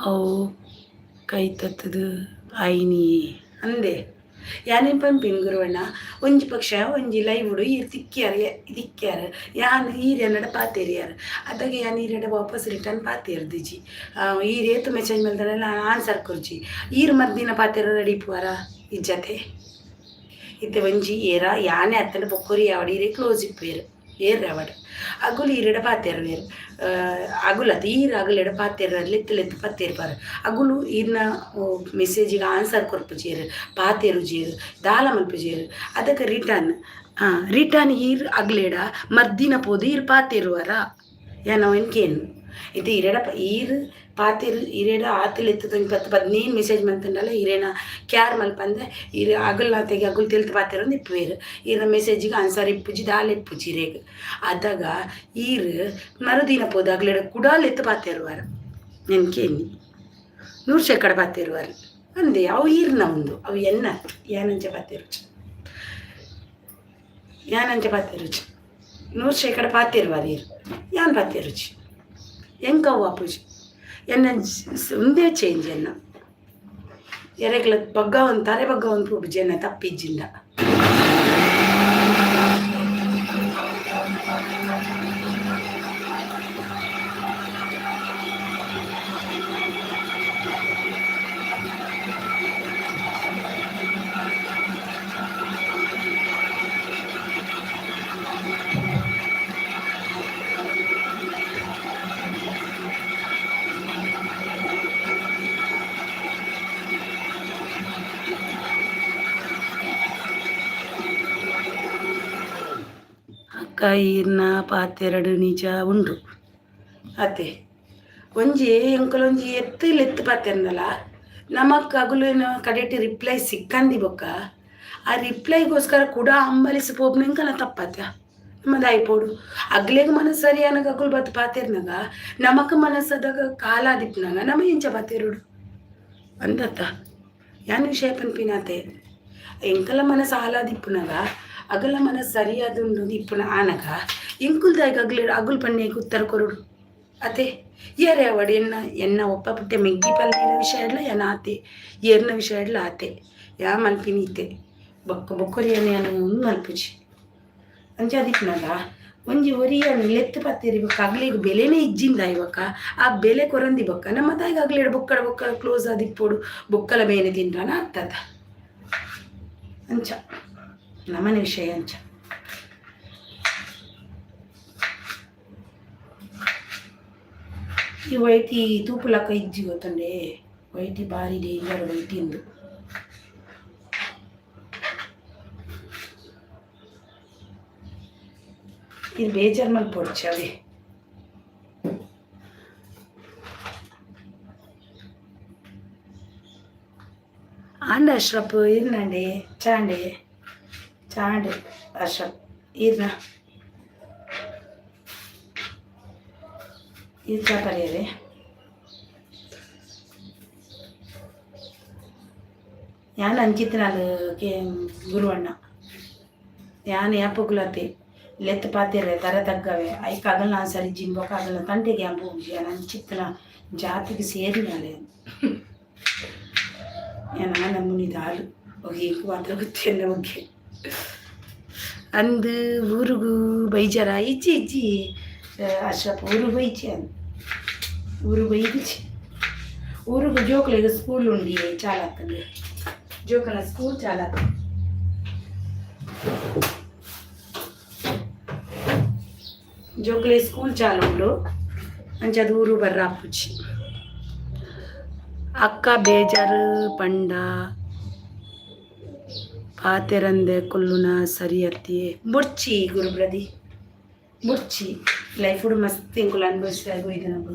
ಅವು ಕೈ ತತ್ತದು ಐನಿ ಅಂದೆ ಯಾನೇನು ಪಂಪಿನ ಗುರುವಣ್ಣ ಒಂಜಿ ಪಕ್ಷ ಒಂಜಿ ಲೈವ್ಡು ಈರು ತಿಕ್ಕ್ಯಾರ ಯಾನು ಈರೆನ್ನಡ ಪಾತೇರಿಯಾರು ಅದಾಗೆ ಯಾನು ಈರೆಡ ವಾಪಸ್ ರಿಟರ್ನ್ ಪಾತೇರ್ದಿಜಿ ಈರು ಏತು ಮೆಸೇಜ್ ಮೇಲ್ದಲ್ಲ ಆನ್ಸರ್ ಕೊರ್ಜಿ ಈರು ಮರ್ದಿನ ಪಾತೇರ ರೆಡಿ ಪುವಾರ ಇಜ್ಜತೆ ಇತ್ತೆ ಒಂಜಿ ಏರ ಯಾನೇ ಅತ್ತಂಡ ಬೊಕ್ಕೊರಿ ಯಾವಡು ಈರೇ ಕ್ಲೋಸ್ ಇಪ್ಪೇರು ಏರ್ ಯಾವಡು ಅಗುಲು ಈರೆಡ ಪಾತೇರು ಬೇರು ಅಗುಲತ್ತು ಈರು ಅಗುಲೆಡ ಪಾತೇರ ಲೆತ್ತು ಪತ್ತೇರ್ಪಾರು ಅಗುಲು ಈರ್ನ ಮೆಸೇಜಿಗೆ ಆನ್ಸರ್ ಕೊರ್ಪುಜೇರು ಪಾತೇರು ಜೇರು ದಾಲ ಮಲ್ಪುಜೇರು ಅದಕ್ಕೆ ರಿಟರ್ನ್ ಈರು ಅಗ್ಲೇಡ ಮರ್ದಿನ ಪೋದು ಈರು ಪಾತೇರುವರ ಏನೋ ಎನ್ಕೇನು ಇದು ಈರು ಪಾತೇರು ಈರೇಡ ಆತಲೆತ್ತು 10-15 ಮೆಸೇಜ್ ಮಂತಂಡಲ್ಲ ಈರೇನ ಕ್ಯಾರ್ ಮಲ್ಪಂದೆ ಈರು ಅಗಲ್ನಾತೆಗೆ ಅಗುಲ್ ತೆಲ್ತು ಪಾತೇರು ಒಂದು ಇಪ್ಪುವೇರು ಈರ ಮೆಸೇಜಿಗೆ ಆನ್ಸರ್ ಇಪ್ಪುಜಿ ದಾಲ್ ಇಪ್ಪುಜಿ ರೇಗ ಅದಾಗ ಈರು ಮರುದಿನ ಪೋದು ಅಗ್ಲೇಡ ಕುಡಾಲೆತ್ತು ಪಾತೇರುವಾರ ನೆನ್ಕೇನಿ 100% ಪಾತೇರುವಾರ ಅಂದೆ ಅವು ಈರ್ನ ಒಂದು ಅವು ಏನಂಚ ಪಾತೇರುಚಿ 100% ಪಾತೇರುವಾರ ಈರು ಯಾನ್ ಪಾತೇರುಚಿ ಎಂಕವು ಅಪ್ಪುಜಿ ಎನ್ನ ಒಂದೇ ಚೇಂಜ್ ಎನ್ನ ಎರೆಗ್ಲ ಬಗ್ಗ ಒಂದು ತರೆ ಬಗ್ಗ ಒಂದು ಪೂಜೆ ಎನ್ನ ತಪ್ಪಿಜ್ಜಿಂದ ಈರ್ನ ಪಾತೆರಡು ನಿಜ ಉಂಡು ಅತ್ತೆ ಒಂಜಿ ಎಂಕಲೊಂಜಿ ಲೆತ್ತು ಪಾತೆರ್ನಲ್ಲ ನಮಕ್ ಅಗುಲಿನ ಕಡೆಟಿ ರಿಪ್ಲೈ ಸಿಕ್ಕಂದಿ ಬೊಕ್ಕ ಆ ರಿಪ್ಲೈಗೋಸ್ಕರ ಕೂಡ ಅಂಬಲಿಸಿ ಪೋಪ್ನ ಎಂಕಲ ತಪ್ಪತ್ತ ನಮ್ಮದು ಆಯ್ಪೋಡು ಅಗ್ಲೆಗ್ ಮನಸ್ಸು ಸರಿಯಾನಾಗ ಅಗುಲ್ ಬತ್ತು ಪಾತೆರ್ನಾಗ ನಮಕ್ ಮನಸ್ಸದಾಗ ಕಾಲಾದಿಪ್ನಾಗ ನಮ್ಮ ಎಂಚ ಪಾತೆರುಡು ಅಂದತ್ತ ಯಾನ್ ವಿಷಯ ಪನ್ಪಿನಾತೆ ಎಂಕಲ ಮನಸ್ಸು ಆಲಾದಿಪ್ಪುನಾಗ ಅಗಲ ಮನಸ್ಸು ಸರಿಯಾದುಂಡು ಇಪ್ಪುನ ಆನಗ ಎಂಕುಲ್ದಾಯ್ಗ ಅಗುಲ್ ಪಣ್ಣೆಗೆ ಉತ್ತರ ಕೊರುಡು ಅತೆ ಏರೆ ಅವಡು ಎನ್ನ ಒಪ್ಪ ಪುಟ್ಟೆ ಮೆಗ್ಗಿ ಪಲ್ಲಿನ ವಿಷಯ ಇಡ್ಲ ಏನ ಆತೆ ಏರ್ನ ವಿಷಯ ಇಡ್ಲ ಆತೆ ಯಾ ಮಲ್ಪಿನೀತೆ ಬೊಕ್ಕರಿಯನ್ನು ಮಲ್ಪುಜಿ ಅಂಚೆ ಅದಿಪ್ಪನಾಗ ಒಂಜಿ ಒರಿಯನ್ನು ಲೆತ್ತು ಪತ್ತೇರಿ ಬೊಕ್ಕ ಅಗ್ಲಿಗೆ ಬೆಲೆನೇ ಇಜ್ಜಿಂದ ಇವಾಗ ಆ ಬೆಲೆ ಕೊರಂದಿ ಬೊಕ್ಕ ನಮ್ಮ ತಾಯಿಗೆ ಅಗ್ಲೇಡು ಬೊಕ್ಕಡ ಬೊಕ್ಕಡ ಕ್ಲೋಸ್ ಆದಿಪ್ಪೋಡು ಬೊಕ್ಕಲ ಬೇನೆ ತಿಂಡ್ರನ ಆಗ್ತದ ಅಂಚ ನಮ್ಮನೆ ವಿಷಯ ಅಂಚ. ಈ ವೈಟಿ ತೂಪುಲಕ್ಕ ಇಜ್ಜಿ ಗೊತ್ತಂಡೆ ವೈಟಿ ಭಾರಿ ಡೇಂಜರ್ ವೈಟಿಂದು. ಇದು ಬೇಜಾರು ಮಾಡಿ ಪೊಡ್ಚವೆ ಆಂಡ ಅಶ್ರಪ್ ಇರ್ನಂಡೆ ಚಾಂಡೆ ಚಾಂಡೆ ಅಶ್ರಪ್ ಇರ್ನ ಇದು ಚಾಪರಿಯರೆ ಯಾನ್ ಅಂಚಿತ್ನಾಲ್ ಗುರುವಣ್ಣ ಯಾನ್ ಯಾಪುಗ್ಲತೆ ಲೆತ್ ಪಾತಿರೆ ತರ ತಗ್ಗವೆ ಐಕ್ ಆಗಲ್ಲ ನಾನು ಸರಿ ಜಿಂಬೋಕಾಗಲ್ಲ ತಂಟೆಗೆ ಅಂಬು ನಾನು ಚಿತ್ತನ ಜಾತಿಗೆ ಸೇರಿನಾಲೆ ನಾನು ನಮ್ಮನಿದ ಹಾಲು ಹೋಗಿ ಮಾತ್ರ ಗೊತ್ತಿಲ್ಲ ಬಗ್ಗೆ ಅಂದು ಊರಿಗೂ ಬೈಜಾರ ಇಜ್ಜಿ ಇಜ್ಜಿ ಅಶ್ರಪ್ ಊರು ಬೈಚಿ ಅಂದು ಊರು ಬೈದಿಚ್ಚಿ ಊರಿಗೂ ಜೋಕ್ಲಿಗೆ ಸ್ಕೂಲ್ ಉಂಡಿ ಚಾಲಾಕಂದು ಜೋಕಲ ಸ್ಕೂಲ್ ಚಾಲಾಕ ಜೋಕ್ಲೆ ಸ್ಕೂಲ್ ಚಾಲುಂಡು ಅಂಚದ ಊರು ಬರ್ರ ಅಪ್ಪುಚ್ಚಿ ಅಕ್ಕ ಬೇಜಾರು ಪಂಡ ಪಾತೆರಂದೆ ಕೊಲ್ಲುನ ಸರಿಯತ್ತಿ ಬುಡ್ಚಿ ಗುರುಬ್ರದಿ ಬುಡ್ಚಿ ಲೈಫ್ ಮಸ್ತ್ ಇಂಕುಲು ಅನುಭವಿಸಿದಾಗ ಇದು ನಗು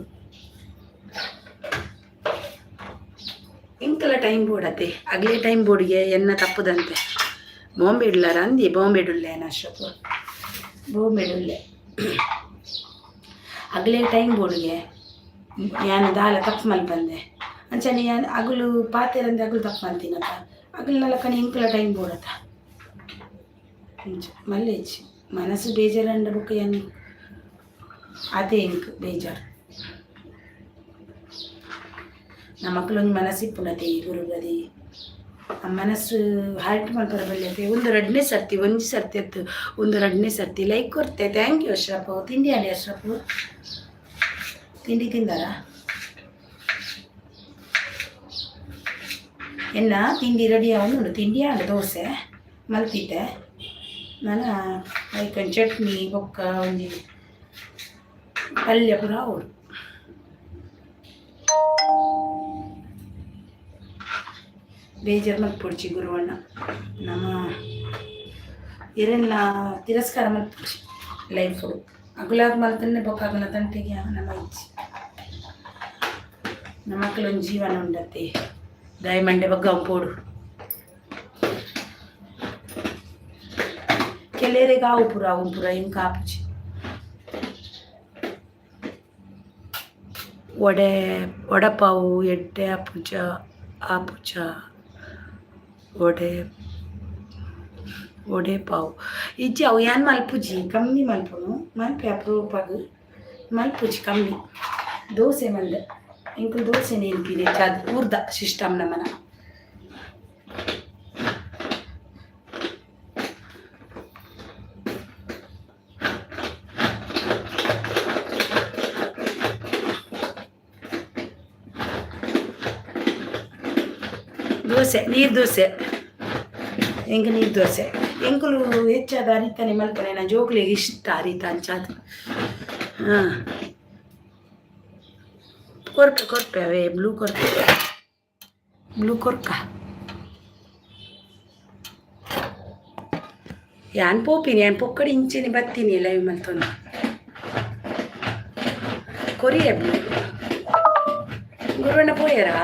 ಇಂಕಲ ಟೈಮ್ ಬೋಡತ್ತೆ ಅಗ್ಲೇ ಟೈಮ್ ಬೋರ್ಡ್ಗೆ ಎನ್ನ ತಪ್ಪದಂತೆ ಬಾಂಬೆ ಇಡ್ಲಾರ ಅಂದಿ ಬಾಂಬೆ ಇಡುಲ್ಲೆ ಅಶ್ರಪ್ ಬಾಂಬೆ ಇಡುಲ್ಲೆ ಅಗ್ಲೇ ಟೈಮ್ ಬೋರ್ಡ್ಗೆ ಯಾನು ದಾಲ ತಪ್ಪು ಮಲ್ ಬಂದೆ ಅಂಚನೆ ಯಾನು ಅಗಲು ಪಾತೆರಂದೆ ಅಗಲು ತಪ್ಪು ಮಾಡ್ತೀನಪ್ಪ ಅಗಲ್ನೆಲ್ಲ ಕಣಿ ಇಂಕಲ ಟೈಮ್ ಬೋಡತ್ತ ಮಲ್ಲೆ ಹೆಚ್ಚು ಮನಸ್ಸು ಬೇಜಾರು ಅಂಡ ಬುಕ್ಕ ಏನು ಅದೇ ಇಂಕ್ ಬೇಜಾರು ನಮ್ಮ ಮಕ್ಕಳೊಂದು ಮನಸ್ಸಿಪ್ಪುನತೆ ಗುರುಗದಿ ಆ ಮನಸ್ಸು ಹಾರ್ಟ್ ಮಾಡ್ತಾರೆ ಬೆಳೆಯತ್ತೆ ಒಂದು ಎರಡನೇ ಸರ್ತಿ ಒಂಜಿ ಸರ್ತಿ ಅತ್ತು ಒಂದು ಎರಡನೇ ಸರ್ತಿ ಲೈಕ್ ಕೊಡ್ತೆ ಥ್ಯಾಂಕ್ ಯು ಅಶ್ರಪ್ ತಿಂಡಿ ಆಡಿ ಅಶ್ರಪ್ ತಿಂಡಿ ತಿಂದಾರ ಎನ್ನ ತಿಂಡಿ ರೆಡಿ ಅವನು ತಿಂಡಿ ಆಂಡ ದೋಸೆ ಮಲ್ತಿದ್ದೆ ನಾನು ಐಕನ್ ಚಟ್ನಿ ಬೊಕ್ಕ ಒಂಜಿ ಪಲ್ಯ ಪೂರ ಅವರು ಬೇಜಾರು ಮಲ್ಪೊಡ್ಚಿ ಗುರುವಣ್ಣ ನಮ್ಮ ಇರೆಲ್ಲ ತಿರಸ್ಕಾರ ಮಲ್ಪೊಡ್ಚಿ ಲೈಫು ಅಗುಲಾಗ ಮಲ್ತನ್ನೇ ಬೊಕ್ಕಾಗಲ್ಲ ತಂಟೆಗೆ ನಮ್ಮ ಇಚ್ಚಿ ನಮ್ಮ ಮಕ್ಕಳೊಂದು ಜೀವನ ಉಂಡತ್ತೆ ದಯಮಂಡೆ ಬಗ್ಗ ಪೋಡು ಕೆಲರಿಗೆ ಆವು ಪುರ ಇಂಕ ಆಪುಚಿ ವಡಪಾವು ಎಡ್ಡೆ ಆಪುಚ ಒಡೆ ಪಾವು ಇಜ್ಜಿ ಅವು ಏನು ಮಲ್ಪುಜಿ ಕಮ್ಮಿ ಮಲ್ಪುನು ಮಲ್ಪೆ ಅಪರೂಪಾಗ ಮಲ್ಪುಜಿ ಕಮ್ಮಿ ದೋಸೆ ಮಲ್ದೆ ಇಂಕಲು ದೋಸೆ ನೆನಪಿದೆ ಅದು ಊರ್ದ ಸಿಸ್ಟಮ್ ನಮ್ಮನ ದೋಸೆ ನೀರು ದೋಸೆ ಹೆಂಗೆ ನೀರು ದೋಸೆ ಎಂಕುಲು ಹೆಚ್ಚಾದ ಅರಿತಾನೆ ಮಲ್ಪನೆ ನಾನು ಜೋಕ್ಲಿಗೆ ಇಷ್ಟ ಅರಿತ ಅಂಚಾದ ಹಾಂ ಕೊರ್ಪೆ ಅವೇ ಬ್ಲೂ ಕೊರ್ಕ ಯಾನ್ ಪೋಪಿನಿ ಯಾನ್ ಪೊಕ್ಕಡಿ ಇಂಚಿನಿ ಬತ್ತೀನಿ ಲೈವ್ ಮಲ್ತೊಂದು ಕೊರಿಯ ಬ್ಲೂ ಗುರುವಣ್ಣ ಪೋಯರಾ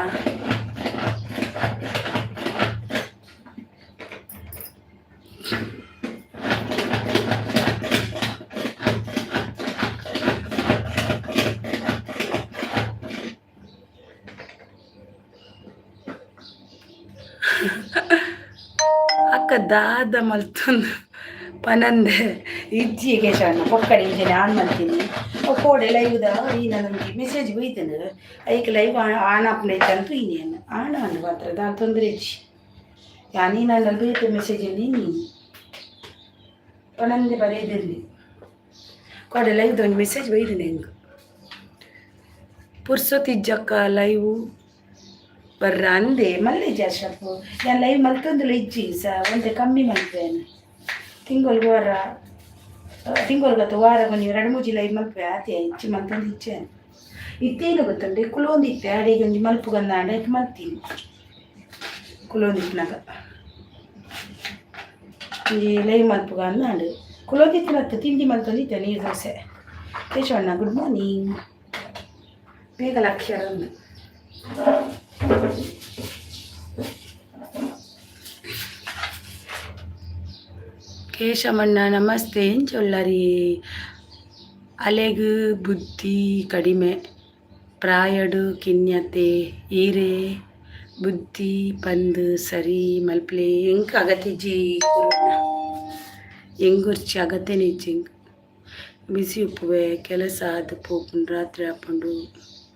ಅಕ್ಕ ದಾದ ಮಲ್ತೊಂದು ಪನಂದೆ ಇಜ್ಜಿಗೆ ಸಣ್ಣ ಪೊಕ್ಕಡೆ ಇಂಜಿನ ಆನ್ ಮಾಡ್ತೀನಿ ಕೋಡೆ ಲೈವ್ದ ಈಗ ನಮಗೆ ಮೆಸೇಜ್ ಬೈತಂದು ಐಕ್ ಲೈವ್ ಆನ್ ಆಪ್ನೈತಂತೂ ಇನ್ನೇನು ಆಣ ಅಂದು ಮಾತ್ರ ದಾಲ್ ತೊಂದರೆ ಇಜ್ಜಿ ಯಾನಿ ನಾನು ಬೈತ ಮೆಸೇಜಲ್ಲಿ ನೀನು ಪನಂದೆ ಬರೆಯದಿರಲಿ ಕೊಡೆ ಲೈವ್ದು ಒಂದು ಮೆಸೇಜ್ ಬೈದಿನಿ ಹೆಂಗೆ ಪುರ್ಸೊತ್ತಿಜ್ಜಕ್ಕ ಲೈವು ಬರ್ರ ಅಂದೆ ಮಲ್ಲೆ ಜಾಸ್ಟಪ್ಪು ನಾನು ಲೈವ್ ಮಲ್ತೊಂದಿಲ್ಲ ಇಜ್ಜಿ ಒಂದೇ ಕಮ್ಮಿ ಮಲ್ಪೇನು ತಿಂಗೊಳ್ಗತ್ತು ವಾರ ನೀವು 2-3 ಲೈವ್ ಮಲ್ಪೆ ಆತೆ ಇಚ್ಚಿ ಮಲ್ತಂದು ಇಚ್ಚೇನು ಇತ್ತೇನು ಗೊತ್ತುಂಟು ಕುಲೊಂದಿತ್ತೆ ಅಡಿಗೆ ಒಂದು ಮಲ್ಪು ಗಂದ ಆಡಕ್ಕೆ ಮಲ್ತೀನಿ ಕುಲೊಂದಿತ್ತಿನಾಗ ಈ ಲೈವ್ ಮಲ್ಪುಗ ಅಂದಾಂಡು ಕುಲೋದಿತ್ತಿನತ್ತು ತಿಂಡಿ ಮಲ್ತೊಂದಿತ್ತೆ ನೀರು ದೋಸೆ ಕೇಶವಣ್ಣ ಗುಡ್ ಮಾರ್ನಿಂಗ್ ಬೇಗ ಲಕ್ಷರ ಕೇಶವಣ್ಣ ನಮಸ್ತೆ ಏನು ಚೊಲ್ಲರಿ ಅಲೆಗು ಬುದ್ಧಿ ಕಡಿಮೆ ಪ್ರಾಯಡು ಕಿನ್ಯತೆ ಈರೆ ಬುದ್ಧಿ ಪಂದು ಸರಿ ಮಲ್ಪಲೆ ಹೆಂಗೆ ಅಗತ್ಯಜ್ಜಿ ಹೆಂಗುರ್ಚಿ ಅಗತ್ಯನೇ ಇಜ್ಜಿಂಗ್ ಬಿಸಿ ಉಪ್ಪುವೆ ಕೆಲಸ ಅದು ಪೋಪುಂಡು ರಾತ್ರಿ ಹಾಕೊಂಡು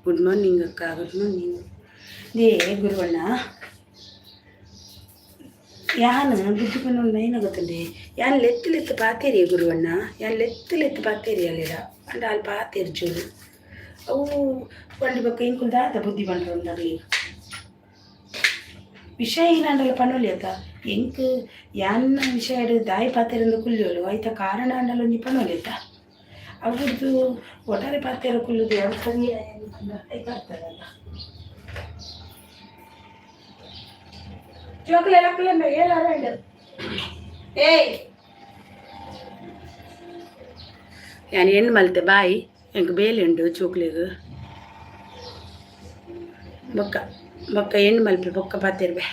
ಗುಡ್ ಮಾರ್ನಿಂಗ್ ಅಕ್ಕ ಗುಡ್ ಮಾರ್ನಿಂಗ್ ದೇ ಗುರುವಣ್ಣ ಯಾನು ಬುದ್ಧಿ ಪಂಡು ಏನಾಗುತ್ತಂಡೆ ಯಾನ್ ಲೆತ್ತು ಪಾತೇರಿ ಗುರುವಣ್ಣ ಯಾನ್ ಲೆತ್ತು ಪಾತೇರಿ ಅಲ್ಲಿಡ ಅಂಡ ಅಲ್ಲಿ ಪಾತೇರಿ ಜೋರು ಅವು ಪಂಡು ಬಕ್ಕ ಇಂಕುಲ್ ದಾದ ಬುದ್ಧಿ ಪಂಡ್ರು ಉಂಡಲ್ಲಿ ವಿಷಯ ಏನಾಂಡಲ್ಲ ಪಣ್ಣೊಲಿ ಅತ್ತ ಎಂಕ್ ಯಾನ್ನ ವಿಷಯ ದಾಯಿ ಪಾತೇರಂದು ಕುಲ್ಲಿಯೋಳು ಆಯ್ತಾ ಕಾರಣ ಅಂಡಲ್ಲ ಒಂಜಿ ಪಣ್ಣೊಲಿ ಅತ್ತ ಅವ್ರದ್ದು ಒಟ್ಟಾರೆ ಪಾತೇರ ಕುಲ್ಲುದು ಯಾವ ಸರಿ ಆಗ್ತದಲ್ಲ ಚೋಕ್ಲೇಟ್ ಹೇಳ ಏಯ್ ಯಾನು ಹೆಣ್ಣು ಮಲ್ತೆ ಬಾಯಿ ಹೆಂಗೆ ಬೇಲೆಂಡು ಚೋಕ್ಲಿಗೆ ಬೊಕ್ಕ ಹೆಣ್ಣು ಮಲ್ಪೆ ಬೊಕ್ಕ ಪಾತಿರ್ಬೆ